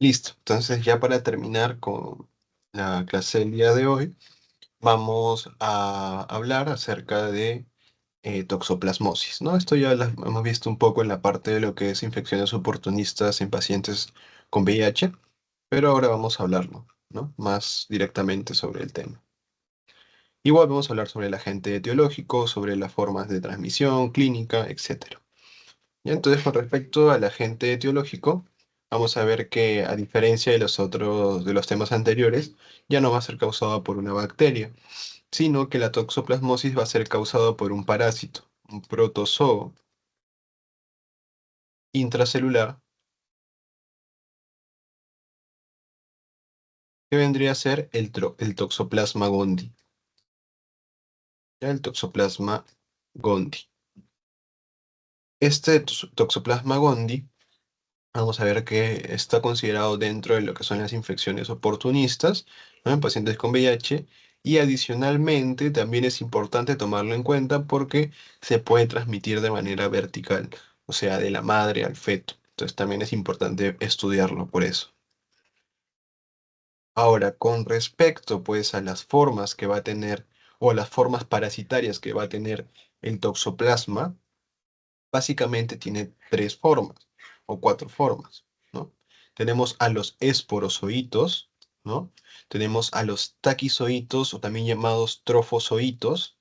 Listo, entonces ya para terminar con la clase del día de hoy, vamos a hablar acerca de toxoplasmosis, ¿no? Esto ya lo hemos visto un poco en la parte de lo que es infecciones oportunistas en pacientes con VIH, pero ahora vamos a hablarlo, ¿no? Más directamente sobre el tema. Igual vamos a hablar sobre el agente etiológico, sobre las formas de transmisión, clínica, etcétera. Ya, entonces, con respecto al agente etiológico, vamos a ver que a diferencia de los temas anteriores, ya no va a ser causado por una bacteria, sino que la toxoplasmosis va a ser causada por un parásito, un protozoo intracelular, que vendría a ser el Toxoplasma gondii. Ya, el Toxoplasma gondii. Este Toxoplasma gondii, vamos a ver que está considerado dentro de lo que son las infecciones oportunistas, ¿no? En pacientes con VIH, y adicionalmente también es importante tomarlo en cuenta porque se puede transmitir de manera vertical, o sea, de la madre al feto. Entonces también es importante estudiarlo por eso. Ahora, con respecto pues a las formas que va a tener o las formas parasitarias que va a tener el toxoplasma, básicamente tiene tres formas o cuatro formas, ¿no? Tenemos a los esporozoitos, ¿no? Tenemos a los taquizoitos o también llamados trofozoitos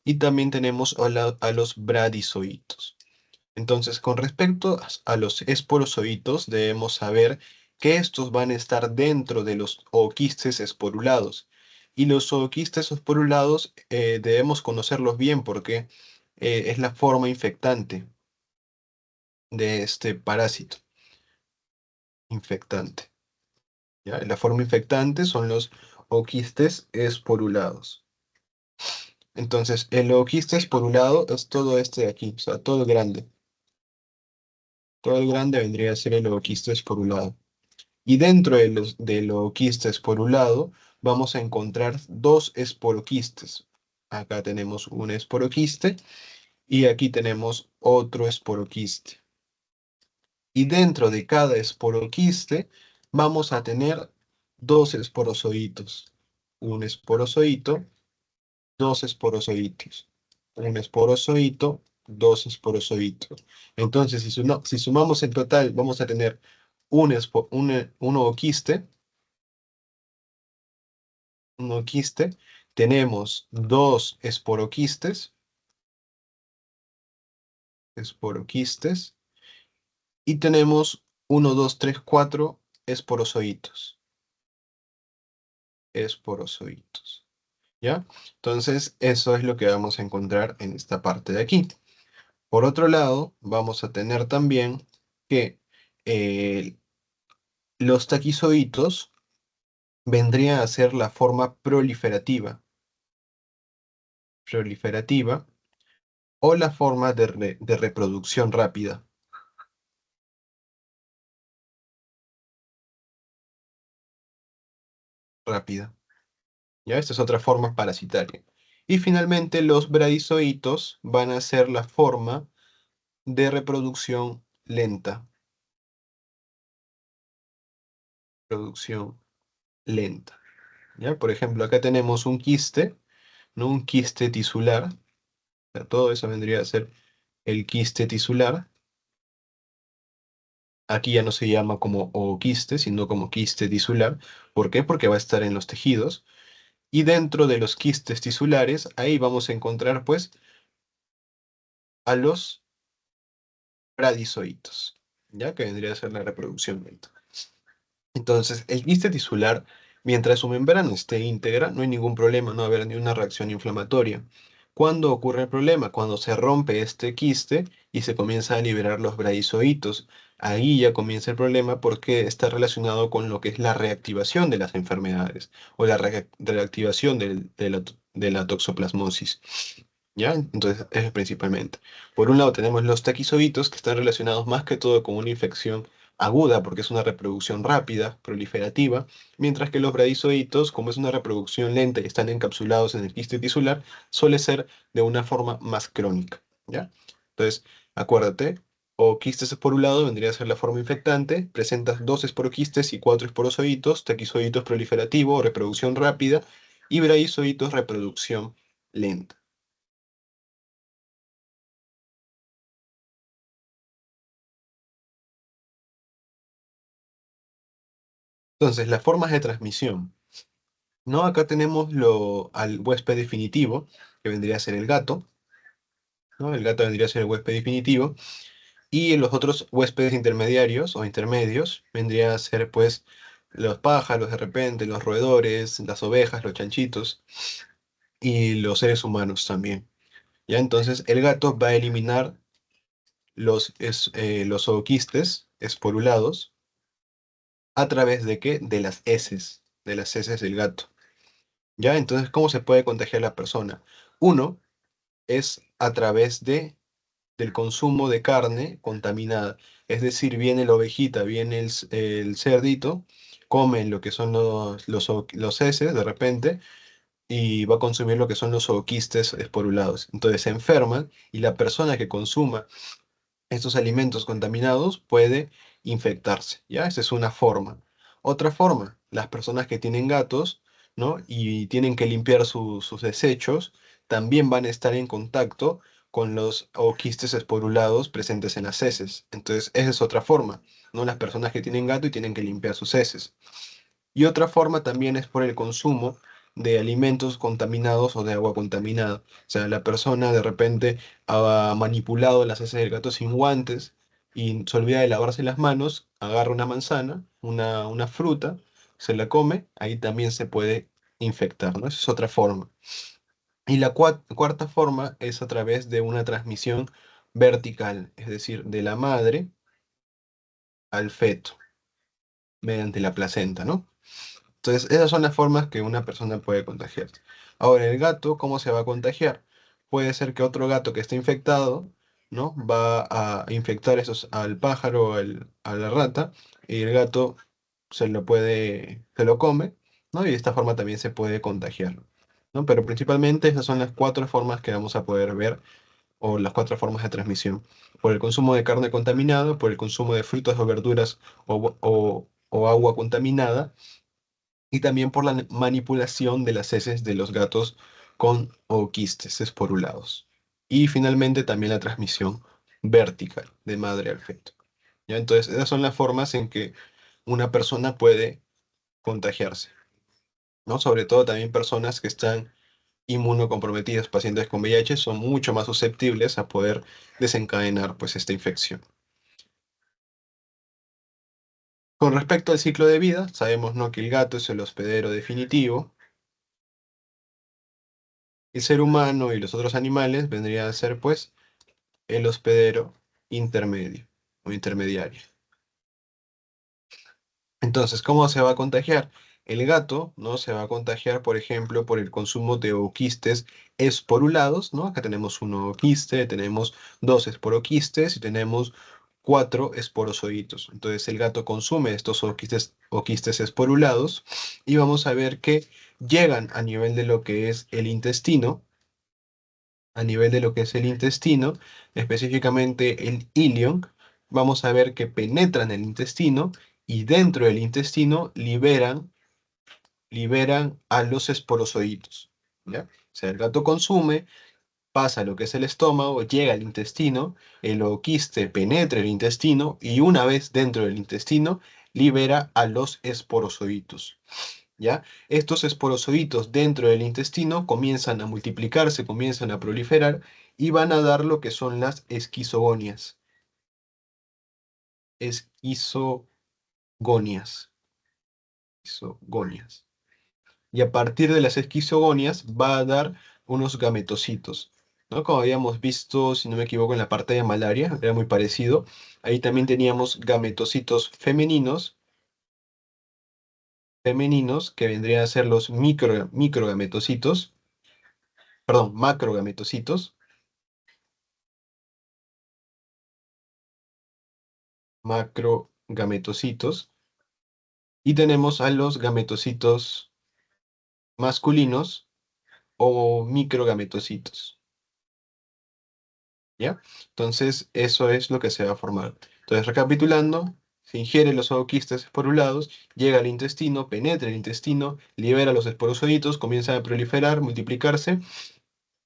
y también tenemos a los bradizoitos. Entonces, con respecto a los esporozoitos, debemos saber que estos van a estar dentro de los ooquistes esporulados. Y los ooquistes esporulados debemos conocerlos bien porque es la forma infectante. de este parásito infectante. ¿Ya? La forma infectante son los oquistes esporulados. Entonces, el oquiste esporulado es todo este de aquí, o sea, todo el grande. Todo el grande vendría a ser el oquiste esporulado. Y dentro del oquiste esporulado vamos a encontrar dos esporoquistes. Acá tenemos un esporoquiste y aquí tenemos otro esporoquiste. Y dentro de cada esporoquiste vamos a tener dos esporozoitos. Un esporozoito, dos esporozoitos. Un esporozoito, dos esporozoitos. Entonces, si sumamos en total, vamos a tener un ooquiste, un ooquiste, tenemos dos esporoquistes, y tenemos uno, dos, tres, cuatro esporozoitos. Esporozoitos. ¿Ya? Entonces, eso es lo que vamos a encontrar en esta parte de aquí. Por otro lado, vamos a tener también que eh, los taquizoitos vendrían a ser la forma proliferativa o la forma de reproducción rápida. ¿Ya? Esta es otra forma parasitaria. Y finalmente, los bradizoitos van a ser la forma de reproducción lenta. Producción lenta. ¿Ya? Por ejemplo, acá tenemos un quiste, ¿no? Un quiste tisular. O sea, todo eso vendría a ser el quiste tisular. Aquí ya no se llama como ooquiste, sino como quiste tisular. ¿Por qué? Porque va a estar en los tejidos. Y dentro de los quistes tisulares, ahí vamos a encontrar pues a los bradizoitos, ¿ya? Que vendría a ser la reproducción lenta. Entonces, el quiste tisular, mientras su membrana esté íntegra, no hay ningún problema, no va a haber ni una reacción inflamatoria. ¿Cuándo ocurre el problema? Cuando se rompe este quiste y se comienza a liberar los bradizoitos. Ahí ya comienza el problema porque está relacionado con lo que es la reactivación de las enfermedades o la reactivación de la toxoplasmosis. ¿Ya? Entonces, eso es principalmente. Por un lado tenemos los taquizoitos que están relacionados más que todo con una infección aguda porque es una reproducción rápida, proliferativa, mientras que los bradizoitos, como es una reproducción lenta y están encapsulados en el quiste tisular, suele ser de una forma más crónica, ¿ya? Entonces, acuérdate, o quistes esporulado vendría a ser la forma infectante, presentas dos esporoquistes y cuatro esporozoitos, taquizoitos proliferativo o reproducción rápida, y bradizoitos reproducción lenta. Entonces, las formas de transmisión. No, acá tenemos al huésped definitivo, que vendría a ser el gato, ¿no? El gato vendría a ser el huésped definitivo. Y los otros huéspedes intermediarios o intermedios vendrían a ser, pues, los pájaros de repente, los roedores, las ovejas, los chanchitos y los seres humanos también. ¿Ya? Entonces, el gato va a eliminar los zooquistes esporulados a través de qué? De las heces del gato. ¿Ya? Entonces, ¿cómo se puede contagiar la persona? Uno es a través del consumo de carne contaminada. Es decir, viene la ovejita, viene el cerdito, come lo que son los heces de repente y va a consumir lo que son los zooquistes esporulados. Entonces se enferman y la persona que consuma estos alimentos contaminados puede infectarse, ¿ya? Esa es una forma. Otra forma, las personas que tienen gatos, ¿no? Y tienen que limpiar sus desechos, también van a estar en contacto con los o quistes esporulados presentes en las heces. Entonces, esa es otra forma, ¿no? Las personas que tienen gato y tienen que limpiar sus heces. Y otra forma también es por el consumo de alimentos contaminados o de agua contaminada. O sea, la persona de repente ha manipulado las heces del gato sin guantes y se olvida de lavarse las manos, agarra una manzana, una fruta, se la come, ahí también se puede infectar, ¿no? Esa es otra forma. Y la cuarta forma es a través de una transmisión vertical, es decir, de la madre al feto, mediante la placenta, ¿no? Entonces, esas son las formas que una persona puede contagiarse. Ahora, el gato, ¿cómo se va a contagiar? Puede ser que otro gato que esté infectado, ¿no? Va a infectar esos, al pájaro o a la rata, y el gato se lo come, ¿no? Y de esta forma también se puede contagiar, ¿no? Pero principalmente esas son las cuatro formas que vamos a poder ver, o las cuatro formas de transmisión. Por el consumo de carne contaminada, por el consumo de frutas o verduras o agua contaminada, y también por la manipulación de las heces de los gatos con o quistes esporulados. Y finalmente también la transmisión vertical de madre al feto. ¿Ya? Entonces, esas son las formas en que una persona puede contagiarse, ¿no? Sobre todo también personas que están inmunocomprometidas, pacientes con VIH, son mucho más susceptibles a poder desencadenar pues esta infección. Con respecto al ciclo de vida, sabemos, ¿no?, que el gato es el hospedero definitivo. El ser humano y los otros animales vendrían a ser, pues, el hospedero intermedio o intermediario. Entonces, ¿cómo se va a contagiar? El gato, ¿no?, se va a contagiar, por ejemplo, por el consumo de ooquistes esporulados, ¿no? Acá tenemos un ooquiste, tenemos dos esporoquistes y tenemos cuatro esporozoitos. Entonces, el gato consume estos ooquistes esporulados y vamos a ver que llegan a nivel de lo que es el intestino, a nivel de lo que es el intestino, específicamente el ilion, vamos a ver que penetran el intestino y dentro del intestino liberan a los esporozoitos, ¿ya? O sea, el gato consume, pasa a lo que es el estómago, llega al intestino, el ooquiste penetra el intestino y una vez dentro del intestino libera a los esporozoitos. ¿Ya? Estos esporozoitos dentro del intestino comienzan a multiplicarse, comienzan a proliferar y van a dar lo que son las esquizogonias. Esquizogonias. Esquizogonias. Y a partir de las esquizogonias va a dar unos gametocitos, ¿no? Como habíamos visto, si no me equivoco, en la parte de malaria, era muy parecido. Ahí también teníamos gametocitos femeninos que vendrían a ser los microgametocitos, perdón, macrogametocitos, macrogametocitos, y tenemos a los gametocitos masculinos o microgametocitos, ¿ya? Entonces, eso es lo que se va a formar. Entonces, recapitulando, se ingiere los ooquistes esporulados, llega al intestino, penetra el intestino, libera los esporozoitos, comienzan a proliferar, multiplicarse,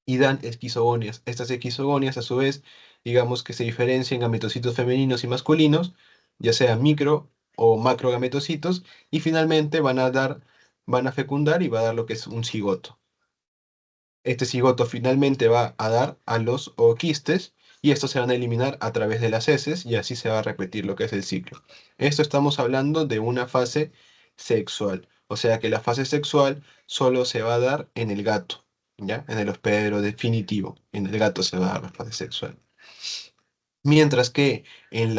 y dan esquizogonias. Estas esquizogonias, a su vez, digamos que se diferencian gametocitos femeninos y masculinos, ya sea micro o macrogametocitos, y finalmente van a fecundar y va a dar lo que es un cigoto. Este cigoto finalmente va a dar a los ooquistes y estos se van a eliminar a través de las heces y así se va a repetir lo que es el ciclo. Esto estamos hablando de una fase sexual, o sea que la fase sexual solo se va a dar en el gato, ¿ya? En el hospedero definitivo, en el gato se va a dar la fase sexual. Mientras que en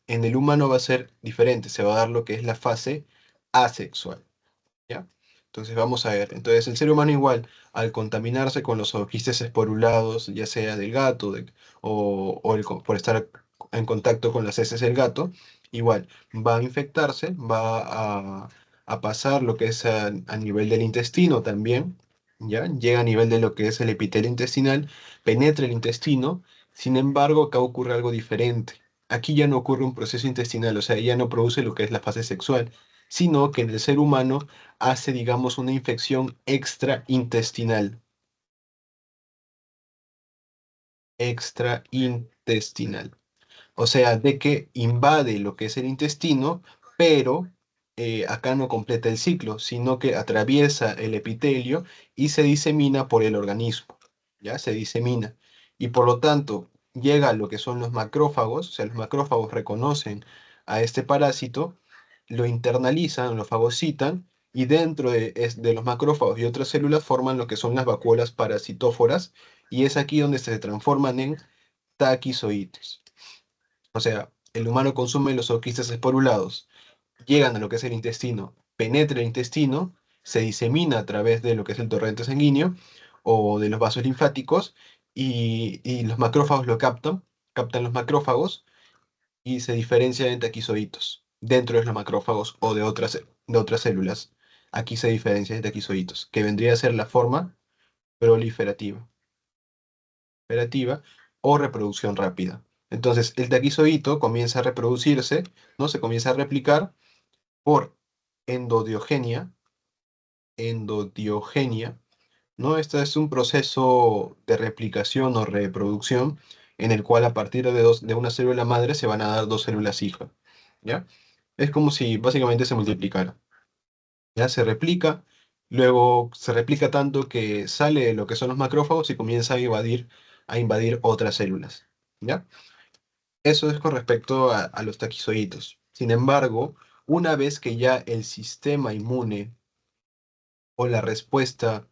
el humano va a ser diferente, se va a dar lo que es la fase asexual. ¿Ya? Entonces vamos a ver. Entonces el ser humano igual, al contaminarse con los ooquistes esporulados, ya sea del gato por estar en contacto con las heces del gato, igual va a infectarse, a pasar lo que es a nivel del intestino también, ¿ya? Llega a nivel de lo que es el epitelio intestinal, penetra el intestino, sin embargo acá ocurre algo diferente. Aquí ya no ocurre un proceso intestinal, o sea, ya no produce lo que es la fase sexual, sino que en el ser humano hace, digamos, una infección extraintestinal. Extraintestinal. O sea, de que invade lo que es el intestino, pero acá no completa el ciclo, sino que atraviesa el epitelio y se disemina por el organismo. ¿Ya? Se disemina. Y por lo tanto, llega a lo que son los macrófagos, o sea, los macrófagos reconocen a este parásito, lo internalizan, lo fagocitan, y dentro de los macrófagos y otras células forman lo que son las vacuolas parasitóforas, y es aquí donde se transforman en taquizoitos. O sea, el humano consume los zooquistes esporulados, llegan a lo que es el intestino, penetra el intestino, se disemina a través de lo que es el torrente sanguíneo o de los vasos linfáticos y los macrófagos lo captan, captan los macrófagos y se diferencia en taquizoitos dentro de los macrófagos o de otras células. Aquí se diferencia en taquizoitos, que vendría a ser la forma proliferativa, operativa o reproducción rápida. Entonces, el taquizoito comienza a reproducirse, ¿no? Se comienza a replicar por endodiogenia, endodiogenia, ¿no? Este es un proceso de replicación o reproducción en el cual a partir de una célula madre se van a dar dos células hija, ¿ya? Es como si básicamente se multiplicara, ¿ya? Se replica, luego se replica tanto que sale de lo que son los macrófagos y comienza a invadir otras células, ¿ya? Eso es con respecto a los taquizoitos. Sin embargo, una vez que ya el sistema inmune o la respuesta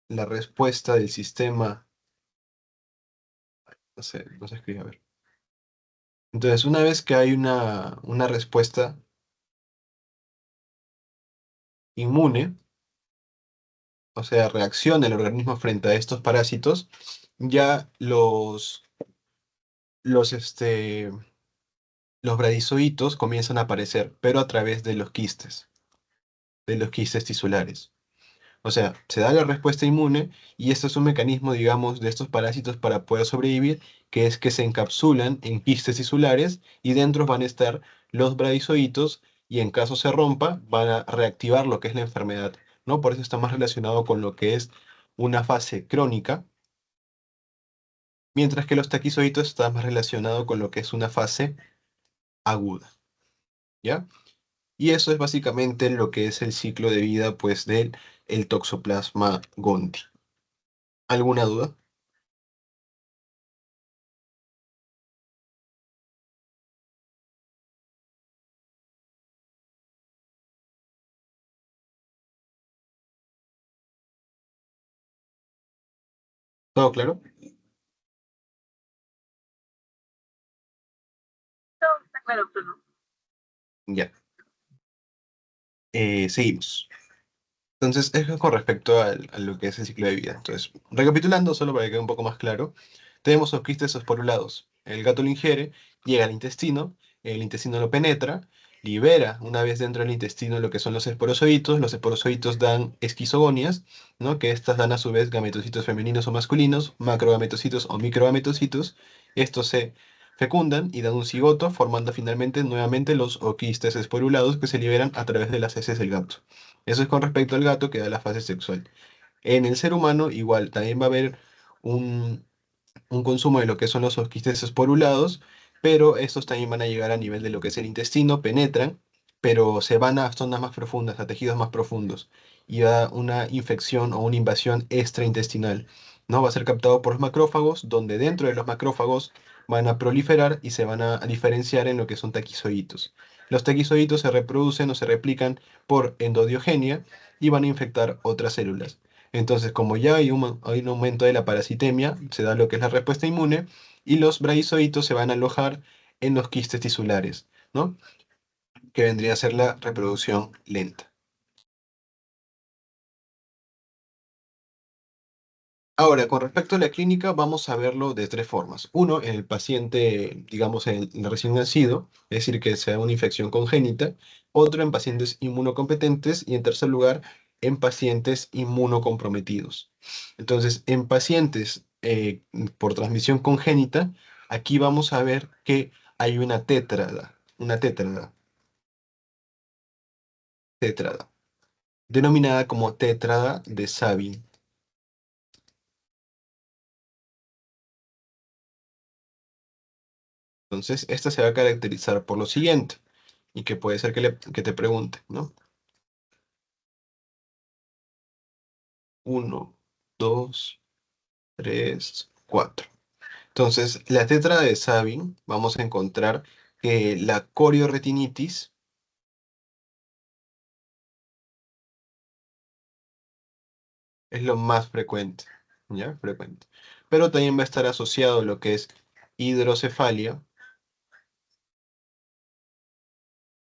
del sistema, no sé escribir, a ver. Entonces, una vez que hay una respuesta inmune, o sea, reacciona el organismo frente a estos parásitos, ya los, este, los bradizoitos comienzan a aparecer, pero a través de los quistes tisulares. O sea, se da la respuesta inmune y esto es un mecanismo, digamos, de estos parásitos para poder sobrevivir, que es que se encapsulan en quistes tisulares y dentro van a estar los bradizoitos y en caso se rompa, van a reactivar lo que es la enfermedad, ¿no? Por eso está más relacionado con lo que es una fase crónica, mientras que los taquizoitos están más relacionados con lo que es una fase aguda, ¿ya? Y eso es básicamente lo que es el ciclo de vida, pues, del el Toxoplasma gondii. ¿Alguna duda? ¿Todo claro? Todo está claro, pero no. Ya, seguimos. Entonces, eso es con respecto a lo que es el ciclo de vida. Entonces, recapitulando, solo para que quede un poco más claro, tenemos los quistes esporulados. El gato lo ingiere, llega al intestino, el intestino lo penetra, libera una vez dentro del intestino lo que son los esporozoitos dan esquizogonias, ¿no? Que estas dan a su vez gametocitos femeninos o masculinos, macrogametocitos o microgametocitos. Estos se fecundan y dan un cigoto, formando finalmente nuevamente los oquistes esporulados que se liberan a través de las heces del gato. Eso es con respecto al gato que da la fase sexual. En el ser humano, igual, también va a haber un, un consumo de lo que son los quistes esporulados, pero estos también van a llegar a nivel de lo que es el intestino, penetran, pero se van a zonas más profundas, a tejidos más profundos, y va una infección o una invasión extraintestinal, ¿no? Va a ser captado por los macrófagos, donde dentro de los macrófagos van a proliferar y se van a diferenciar en lo que son taquizoitos. Los taquizoitos se reproducen o se replican por endodiogenia y van a infectar otras células. Entonces, como ya hay un aumento de la parasitemia, se da lo que es la respuesta inmune y los bradizoitos se van a alojar en los quistes tisulares, ¿no? Que vendría a ser la reproducción lenta. Ahora, con respecto a la clínica, vamos a verlo de tres formas. Uno, en el paciente, digamos, en el recién nacido, es decir, que sea una infección congénita. Otro, en pacientes inmunocompetentes. Y en tercer lugar, en pacientes inmunocomprometidos. Entonces, en pacientes por transmisión congénita, aquí vamos a ver que hay tétrada, denominada como tétrada de Sabin. Entonces, esta se va a caracterizar por lo siguiente, y que puede ser que te pregunte, ¿no? Uno, dos, tres, cuatro. Entonces, la tetra de Sabin, vamos a encontrar que la corioretinitis es lo más frecuente, ¿ya? Frecuente. pero también va a estar asociado lo que es hidrocefalia,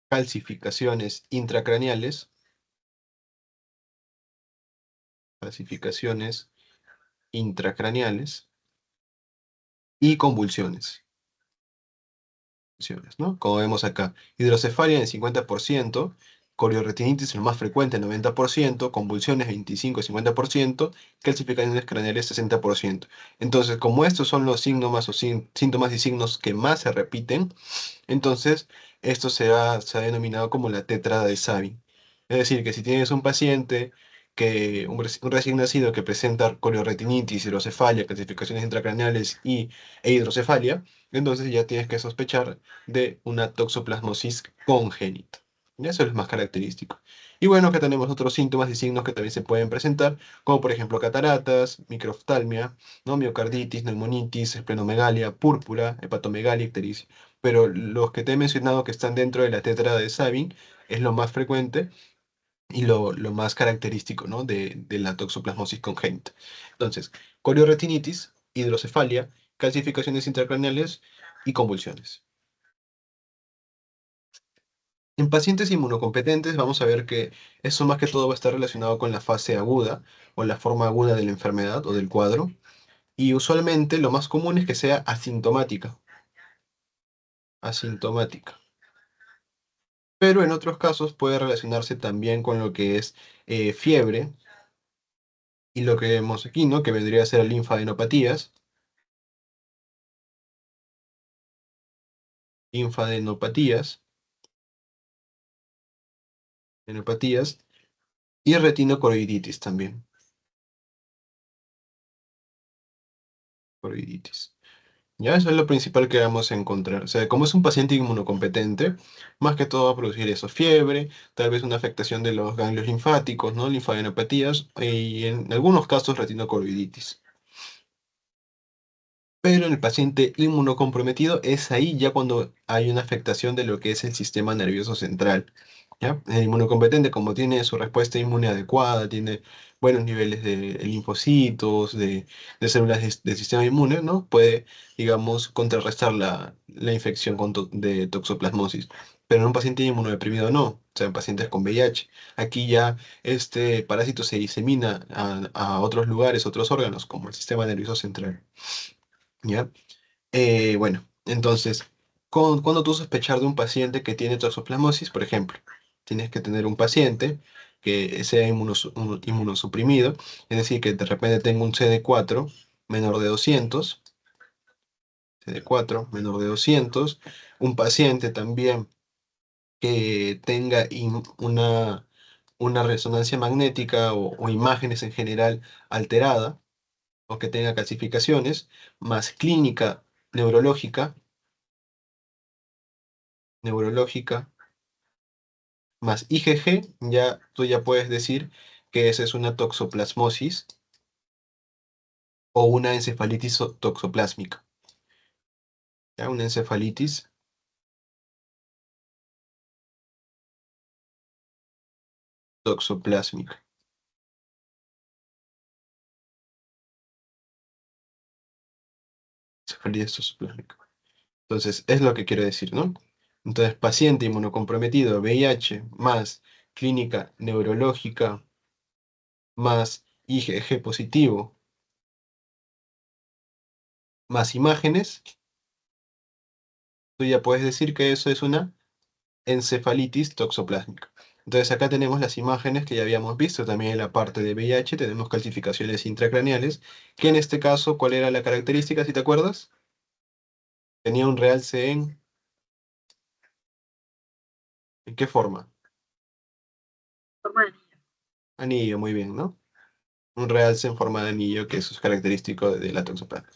calcificaciones intracraneales, calcificaciones intracraneales y convulsiones. ¿No? Como vemos acá, hidrocefalia en el 50%, corioretinitis el más frecuente, 90%, convulsiones 25-50%, calcificaciones craneales 60%. Entonces, como estos son los síntomas o síntomas y signos que más se repiten, entonces esto se ha denominado como la tétrada de Sabin. Es decir, que si tienes un paciente un recién nacido que presenta corioretinitis, hidrocefalia, calcificaciones intracraneales e hidrocefalia, entonces ya tienes que sospechar de una toxoplasmosis congénita. Y eso es lo más característico. Y bueno, que tenemos otros síntomas y signos que también se pueden presentar, como por ejemplo cataratas, microftalmia, ¿no? Miocarditis, neumonitis, esplenomegalia, púrpura, hepatomegalia, ictericia. Pero los que te he mencionado que están dentro de la tétrada de Sabin es lo más frecuente y lo más característico, ¿no? de la toxoplasmosis congénita. Entonces, corioretinitis, hidrocefalia, calcificaciones intracraneales y convulsiones. En pacientes inmunocompetentes vamos a ver que eso más que todo va a estar relacionado con la fase aguda o la forma aguda de la enfermedad o del cuadro. Y usualmente lo más común es que sea asintomática. Asintomática. Pero en otros casos puede relacionarse también con lo que es fiebre y lo que vemos aquí, ¿no? Que vendría a ser linfadenopatías, linfadenopatías, enopatías y retinocoroiditis también, coroiditis. Ya, eso es lo principal que vamos a encontrar. O sea, como es un paciente inmunocompetente, más que todo va a producir eso, fiebre, tal vez una afectación de los ganglios linfáticos, ¿no? Linfadenopatías y en algunos casos retinocoroiditis. Pero en el paciente inmunocomprometido es ahí ya cuando hay una afectación de lo que es el sistema nervioso central. ¿Ya? El inmunocompetente, como tiene su respuesta inmune adecuada, tiene buenos niveles de linfocitos, de células del sistema inmune, ¿no? Puede, digamos, contrarrestar la infección de toxoplasmosis. Pero en un paciente inmunodeprimido no, o sea, en pacientes con VIH. Aquí ya este parásito se disemina a otros lugares, otros órganos, como el sistema nervioso central. ¿Ya? Bueno, entonces, cuando tú sospechar de un paciente que tiene toxoplasmosis, por ejemplo, tienes que tener un paciente que sea inmunosuprimido, es decir, que de repente tenga un CD4 menor de 200, CD4 menor de 200, un paciente también que tenga una resonancia magnética o imágenes en general alterada, o que tenga calcificaciones, más clínica neurológica más IgG, ya tú ya puedes decir que esa es una toxoplasmosis o una encefalitis toxoplásmica. ¿Ya? Una encefalitis toxoplásmica. Encefalitis toxoplásmica. Entonces, es lo que quiero decir, ¿no? Entonces, paciente inmunocomprometido, VIH, más clínica neurológica, más IgG positivo, más imágenes, tú ya puedes decir que eso es una encefalitis toxoplásmica. Entonces acá tenemos las imágenes que ya habíamos visto también en la parte de VIH, tenemos calcificaciones intracraneales, que en este caso, ¿cuál era la característica, si te acuerdas? Tenía un realce ¿en qué forma? Forma de niño. Anillo, muy bien, ¿no? Un realce en forma de anillo, que eso es característico de la toxoplasma.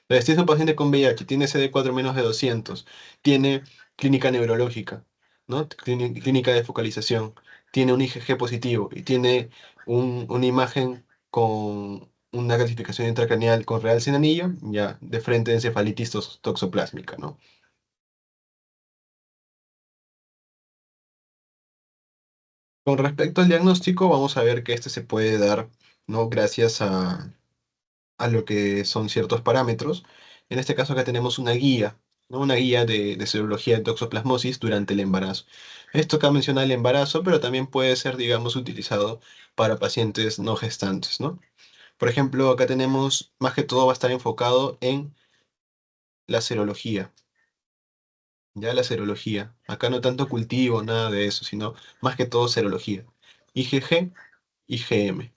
Entonces, si es un paciente con VIH, tiene CD4 menos de 200, tiene clínica neurológica, ¿no? Clínica de focalización, tiene un IgG positivo y tiene una imagen con una calcificación intracraneal con realce en anillo, ya de frente de encefalitis toxoplásmica, ¿no? Con respecto al diagnóstico, vamos a ver que este se puede dar, ¿no? Gracias a a lo que son ciertos parámetros. En este caso acá tenemos una guía, ¿no? Una guía de serología de toxoplasmosis durante el embarazo. Esto acá menciona el embarazo, pero también puede ser, digamos, utilizado para pacientes no gestantes, ¿no? Por ejemplo, acá tenemos, más que todo va a estar enfocado en la serología, ya la serología. Acá no tanto cultivo, nada de eso, sino más que todo serología. IgG, IgM.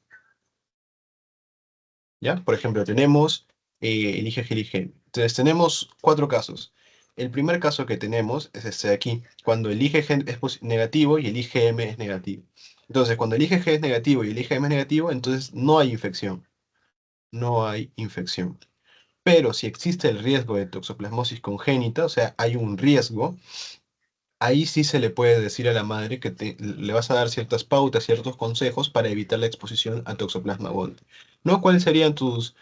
¿Ya? Por ejemplo, tenemos el IgG y el IgM. Entonces, tenemos cuatro casos. El primer caso que tenemos es este de aquí, cuando el IgG es negativo y el IgM es negativo. Entonces, cuando el IgG es negativo y el IgM es negativo, entonces no hay infección. No hay infección. Pero si existe el riesgo de toxoplasmosis congénita, o sea, hay un riesgo, ahí sí se le puede decir a la madre que le vas a dar ciertas pautas, ciertos consejos para evitar la exposición a Toxoplasma gondii. ¿No? ¿Cuáles serían tus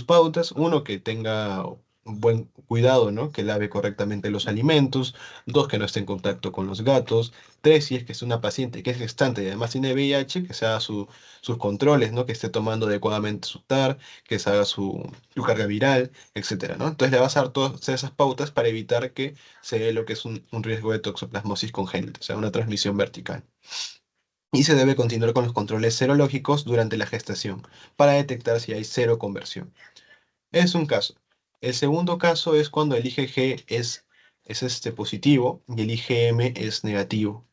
pautas? Uno, que tenga un buen cuidado, ¿no? Que lave correctamente los alimentos. Dos, que no esté en contacto con los gatos. Tres, si es que es una paciente que es gestante y además tiene VIH, que se haga sus controles, ¿no? Que esté tomando adecuadamente su TAR, que se haga su carga viral, etcétera, ¿no? Entonces le vas a dar todas esas pautas para evitar que se dé lo que es un riesgo de toxoplasmosis congénita, o sea, una transmisión vertical. Y se debe continuar con los controles serológicos durante la gestación para detectar si hay cero conversión. Es un caso. El segundo caso es cuando el IgG es positivo y el IgM es negativo,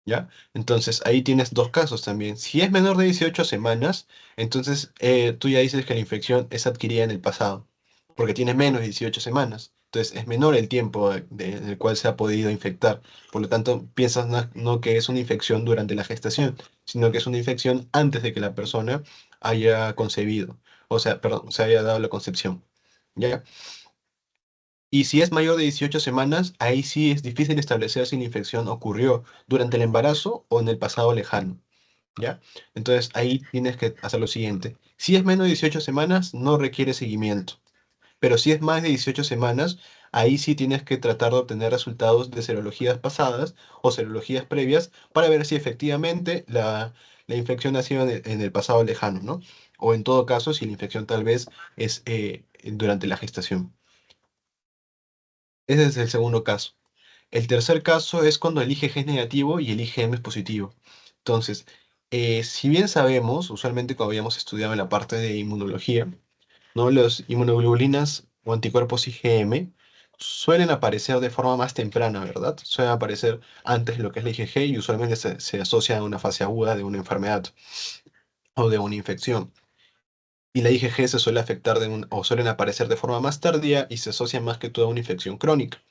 ¿ya? Entonces ahí tienes dos casos también. Si es menor de 18 semanas, entonces tú ya dices que la infección es adquirida en el pasado, porque tiene menos de 18 semanas. Entonces es menor el tiempo en el cual se ha podido infectar. Por lo tanto, piensas no que es una infección durante la gestación, sino que es una infección antes de que la persona haya concebido. O sea, perdón, se haya dado la concepción. ¿Ya? Y si es mayor de 18 semanas, ahí sí es difícil establecer si la infección ocurrió durante el embarazo o en el pasado lejano, ¿ya? Entonces ahí tienes que hacer lo siguiente. Si es menos de 18 semanas, no requiere seguimiento. Pero si es más de 18 semanas, ahí sí tienes que tratar de obtener resultados de serologías pasadas o serologías previas para ver si efectivamente la infección ha sido en el pasado lejano, ¿no? O en todo caso, si la infección tal vez es durante la gestación. Ese es el segundo caso. El tercer caso es cuando el IgG es negativo y el IgM es positivo. Entonces, si bien sabemos, usualmente cuando habíamos estudiado en la parte de inmunología, ¿no? Los inmunoglobulinas o anticuerpos IgM suelen aparecer de forma más temprana, ¿verdad? Suelen aparecer antes de lo que es la IgG y usualmente se asocia a una fase aguda de una enfermedad o de una infección. Y la IgG se suele afectar o suelen aparecer de forma más tardía y se asocia más que todo a una infección crónica.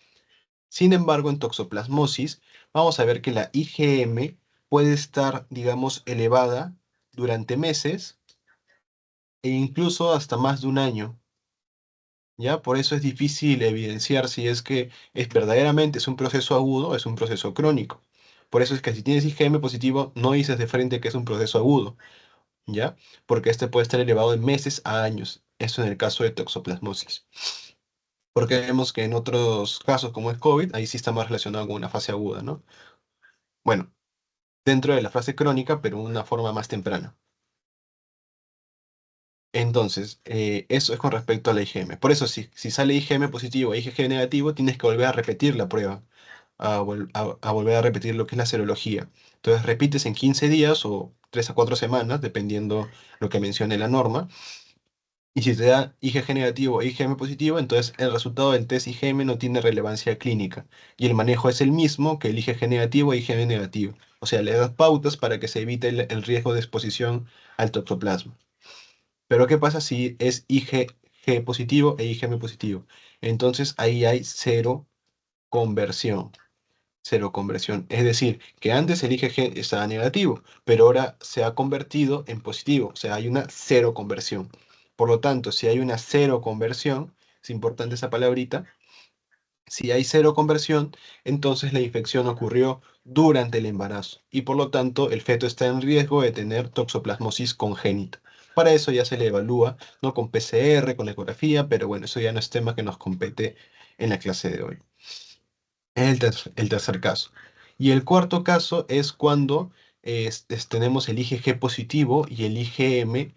Sin embargo, en toxoplasmosis, vamos a ver que la IgM puede estar, digamos, elevada durante meses e incluso hasta más de un año, ¿ya? Por eso es difícil evidenciar si es que es verdaderamente es un proceso agudo o es un proceso crónico. Por eso es que si tienes IgM positivo, no dices de frente que es un proceso agudo, ¿ya? Porque este puede estar elevado en meses a años. Eso en el caso de toxoplasmosis. Porque vemos que en otros casos, como es COVID, ahí sí está más relacionado con una fase aguda, ¿no? Bueno, dentro de la fase crónica, pero de una forma más temprana. Entonces, eso es con respecto a la IgM. Por eso, si sale IgM positivo e IgG negativo, tienes que volver a repetir la prueba, a volver a repetir lo que es la serología. Entonces, repites en 15 días o 3 a 4 semanas, dependiendo lo que mencione la norma. Y si te da IgG negativo e IgM positivo, entonces el resultado del test IgM no tiene relevancia clínica. Y el manejo es el mismo que el IgG negativo e IgM negativo. O sea, le das pautas para que se evite el riesgo de exposición al toxoplasma. Pero ¿qué pasa si es IgG positivo e IgM positivo? Entonces ahí hay cero conversión. Cero conversión. Es decir, que antes el IgG estaba negativo, pero ahora se ha convertido en positivo. O sea, hay una cero conversión. Por lo tanto, si hay una cero conversión, es importante esa palabrita, si hay cero conversión, entonces la infección ocurrió durante el embarazo y por lo tanto el feto está en riesgo de tener toxoplasmosis congénita. Para eso ya se le evalúa, no con PCR, con ecografía, pero bueno, eso ya no es tema que nos compete en la clase de hoy. Es el tercer caso. Y el cuarto caso es cuando tenemos el IgG positivo y el IgM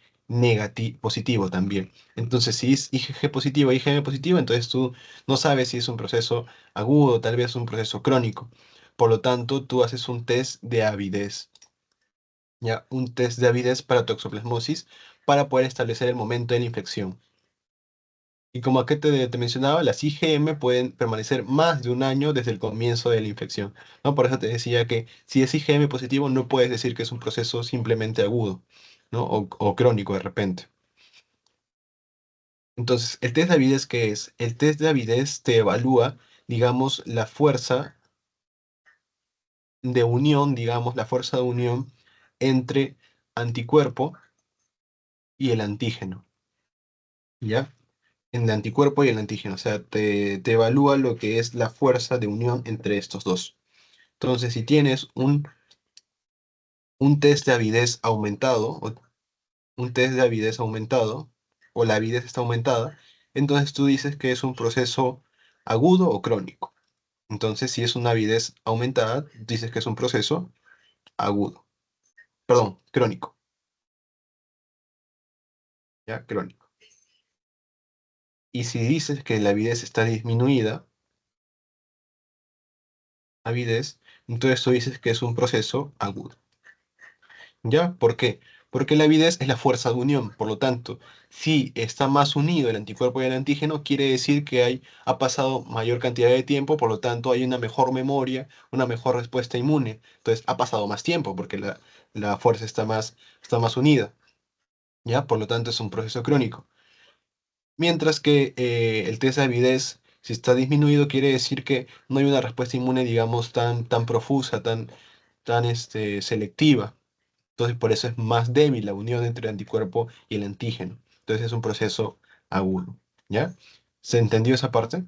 positivo también. Entonces, si es IgG positivo, IgM positivo, entonces tú no sabes si es un proceso agudo, tal vez un proceso crónico. Por lo tanto, tú haces un test de avidez, ¿ya? Un test de avidez para toxoplasmosis para poder establecer el momento de la infección. Y como aquí te mencionaba, las IgM pueden permanecer más de un año desde el comienzo de la infección, ¿no? Por eso te decía que si es IgM positivo, no puedes decir que es un proceso simplemente agudo, ¿no? O crónico de repente. Entonces, ¿el test de avidez qué es? El test de avidez te evalúa, digamos, la fuerza de unión, digamos, la fuerza de unión entre anticuerpo y el antígeno, ¿ya? En el anticuerpo y el antígeno, o sea, te evalúa lo que es la fuerza de unión entre estos dos. Entonces, si tienes un test de avidez aumentado, o un test de avidez aumentado, o la avidez está aumentada, entonces tú dices que es un proceso agudo o crónico. Entonces, si es una avidez aumentada, dices que es un proceso agudo. Perdón, crónico. ¿Ya? Crónico. Y si dices que la avidez está disminuida, avidez, entonces tú dices que es un proceso agudo. ¿Ya? ¿Por qué? Porque la avidez es la fuerza de unión. Por lo tanto, si está más unido el anticuerpo y el antígeno, quiere decir que ha pasado mayor cantidad de tiempo, por lo tanto hay una mejor memoria, una mejor respuesta inmune. Entonces ha pasado más tiempo porque la fuerza está más unida. ¿Ya? Por lo tanto es un proceso crónico. Mientras que el test de avidez, si está disminuido, quiere decir que no hay una respuesta inmune, digamos, tan profusa, tan selectiva. Entonces, por eso es más débil la unión entre el anticuerpo y el antígeno. Entonces, es un proceso agudo. ¿Ya? ¿Se entendió esa parte?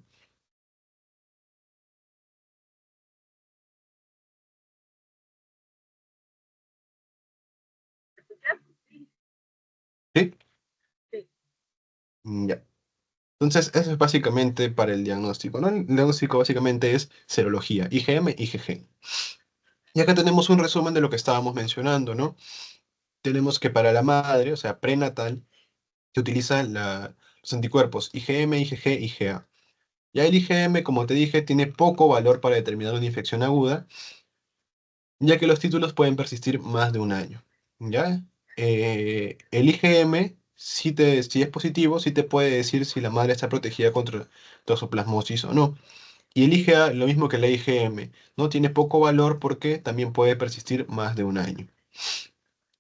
Sí. Sí. Ya. Entonces, eso es básicamente para el diagnóstico, ¿no? El diagnóstico básicamente es serología, IgM, IgG. Y acá tenemos un resumen de lo que estábamos mencionando, ¿no? Tenemos que para la madre, o sea, prenatal, se utilizan los anticuerpos IgM, IgG, IgA. Ya el IgM, como te dije, tiene poco valor para determinar una infección aguda, ya que los títulos pueden persistir más de un año. ¿Ya? El IgM, si es positivo, sí te puede decir si la madre está protegida contra toxoplasmosis o no. Y el IgA, lo mismo que la IgM, no tiene poco valor porque también puede persistir más de un año.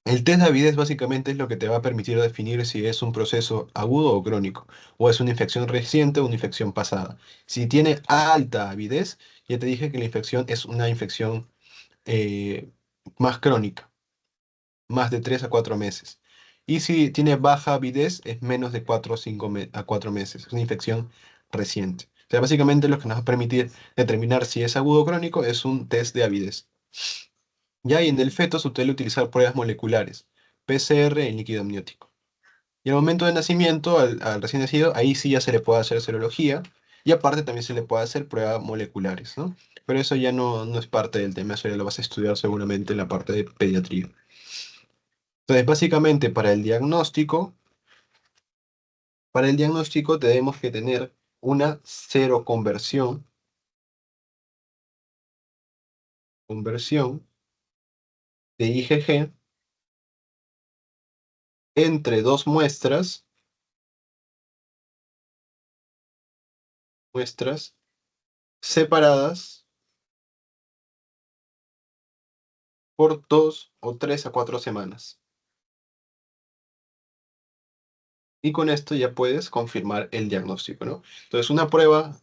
El test de avidez básicamente es lo que te va a permitir definir si es un proceso agudo o crónico, o es una infección reciente o una infección pasada. Si tiene alta avidez, ya te dije que la infección es una infección eh, más crónica, más de 3 a 4 meses. Y si tiene baja avidez, es menos de 4 o 5 a 4 meses. Es una infección reciente. O sea, básicamente lo que nos va a permitir determinar si es agudo o crónico es un test de avidez. Ya y en el feto se suele utilizar pruebas moleculares, PCR en líquido amniótico. Y al momento de nacimiento, al recién nacido, ahí sí ya se le puede hacer serología y aparte también se le puede hacer pruebas moleculares, ¿no? Pero eso ya no es parte del tema, eso ya lo vas a estudiar seguramente en la parte de pediatría. Entonces, básicamente para el diagnóstico tenemos que tener una conversión de IgG entre dos muestras separadas por 2 o 3 a 4 semanas. Y con esto ya puedes confirmar el diagnóstico, ¿no? Entonces, una prueba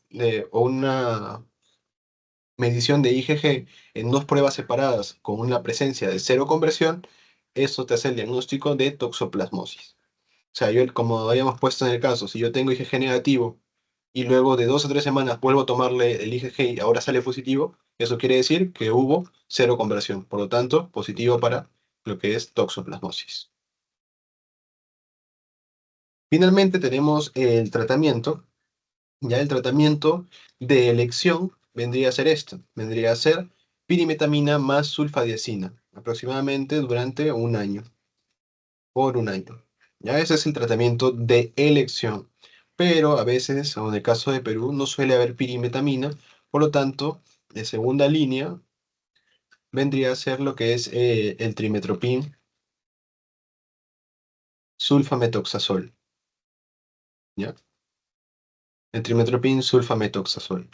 o una medición de IgG en dos pruebas separadas con una presencia de cero conversión, eso te hace el diagnóstico de toxoplasmosis. O sea, como habíamos puesto en el caso, si yo tengo IgG negativo y luego de 2 o 3 semanas vuelvo a tomarle el IgG y ahora sale positivo, eso quiere decir que hubo cero conversión. Por lo tanto, positivo para lo que es toxoplasmosis. Finalmente tenemos el tratamiento. Ya el tratamiento de elección vendría a ser esto, vendría a ser pirimetamina más sulfadiazina, aproximadamente durante un año, por un año. Ya ese es el tratamiento de elección. Pero a veces, o en el caso de Perú, no suele haber pirimetamina, por lo tanto, de segunda línea vendría a ser lo que es el trimetoprim sulfametoxazol, ¿ya? El trimetoprim sulfametoxazol.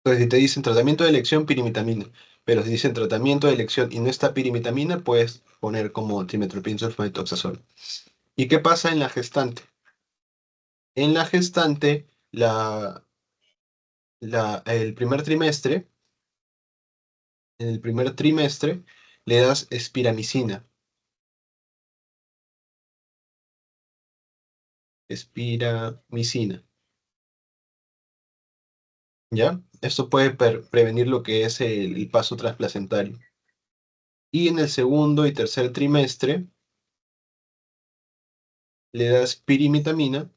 Entonces, si te dicen tratamiento de elección, pirimetamina, pero si dicen tratamiento de elección y no está pirimetamina, puedes poner como trimetoprim sulfametoxazol. ¿Y qué pasa en la gestante? En la gestante, el primer trimestre, en el primer trimestre, le das espiramicina. Espiramicina, ¿ya? Esto puede prevenir lo que es el paso transplacentario. Y en el segundo y tercer trimestre, le das pirimetamina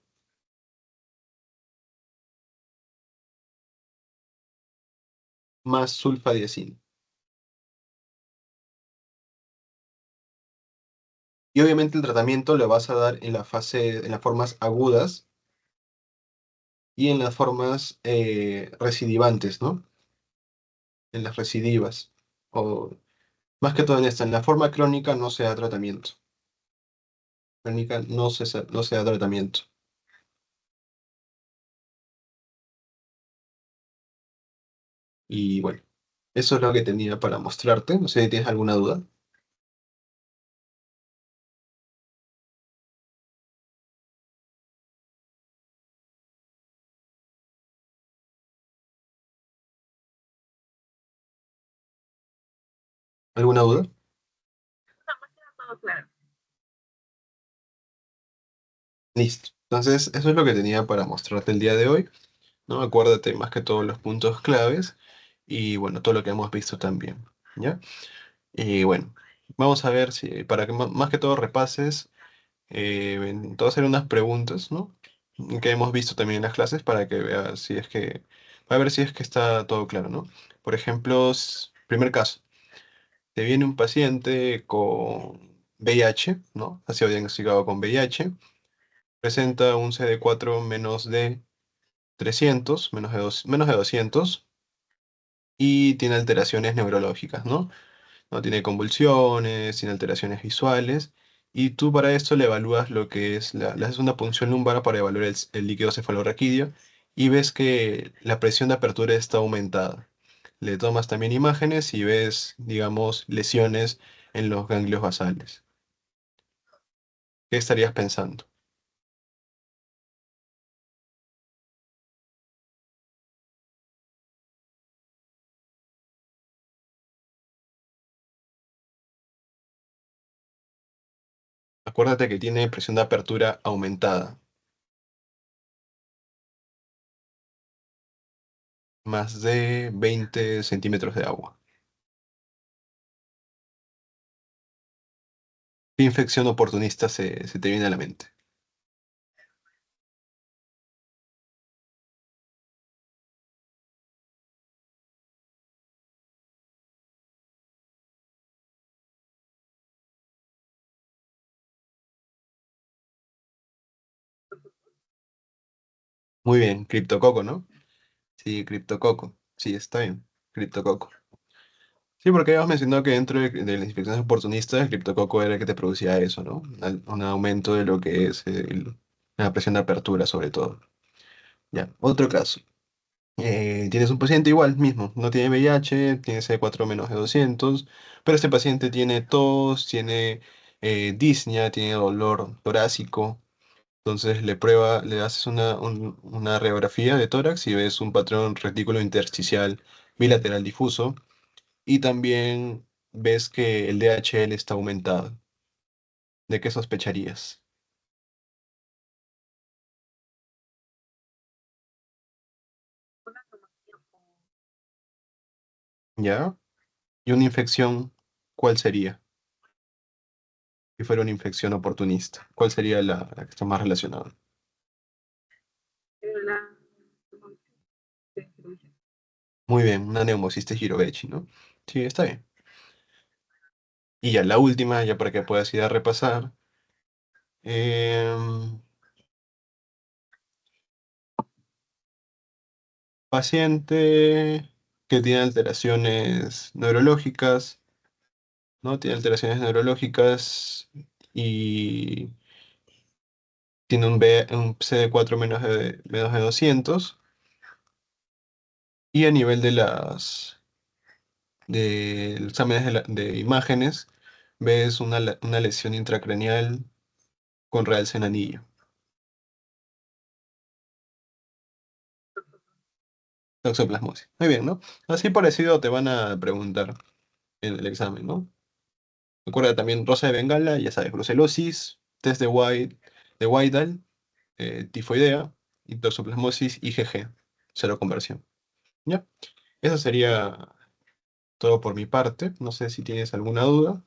más sulfadiazina. Y obviamente el tratamiento lo vas a dar en la fase, en las formas agudas y en las formas recidivantes, ¿no? En las recidivas. O más que todo en esta, en la forma crónica no se da tratamiento. Crónica no se da tratamiento. Y bueno, eso es lo que tenía para mostrarte. No sé si tienes alguna duda. ¿Alguna duda? No, más que nada todo claro. Listo. Entonces, eso es lo que tenía para mostrarte el día de hoy, ¿no? Acuérdate más que todos los puntos claves y bueno, todo lo que hemos visto también, ¿ya? Y bueno, vamos a ver si, para que más que todo repases, te voy a hacer unas preguntas, ¿no? Que hemos visto también en las clases para que veas si es que, a ver si es que está todo claro, ¿no? Por ejemplo, primer caso, te viene un paciente con VIH, ¿no? Ha sido diagnosticado con VIH, presenta un CD4 menos de 300, menos de 200, y tiene alteraciones neurológicas, ¿no? No tiene convulsiones, tiene alteraciones visuales, y tú para esto le evalúas lo que es, le haces una punción lumbar para evaluar el líquido cefalorraquídeo y ves que la presión de apertura está aumentada. Le tomas también imágenes y ves, digamos, lesiones en los ganglios basales. ¿Qué estarías pensando? Acuérdate que tiene presión de apertura aumentada, más de 20 centímetros de agua. ¿Qué infección oportunista se te viene a la mente? Muy bien, criptococo, ¿no? Sí, criptococo. Sí, está bien. Criptococo. Sí, porque habíamos mencionado que dentro de las infecciones oportunistas, el criptococo era el que te producía eso, ¿no? Un aumento de lo que es la presión de apertura, sobre todo. Ya, otro caso. Tienes un paciente igual mismo, no tiene VIH, tiene C4 menos de 200, pero este paciente tiene tos, tiene disnea, tiene dolor torácico. Entonces le haces una radiografía de tórax y ves un patrón retículo intersticial bilateral difuso y también ves que el DHL está aumentado. ¿De qué sospecharías? Una tomación como ¿Ya? ¿Y una infección, cuál sería? Si fuera una infección oportunista, ¿cuál sería la que está más relacionada? la de cirugía. Muy bien, una neumocistis Girovechi, ¿no? Sí, está bien. Y ya la última, ya para que puedas ir a repasar. em, Paciente que tiene alteraciones neurológicas, ¿no? Tiene alteraciones neurológicas y tiene un CD4 menos de 200. Y a nivel de los exámenes de imágenes, ves una lesión intracraneal con realce en anillo. Toxoplasmosis. Muy bien, ¿no? Así parecido te van a preguntar en el examen, ¿no? Recuerda también rosa de Bengala, ya sabes, brucelosis, test de Widal, tifoidea, y toxoplasmosis IgG, cero conversión. ¿Ya? Eso sería todo por mi parte. No sé si tienes alguna duda.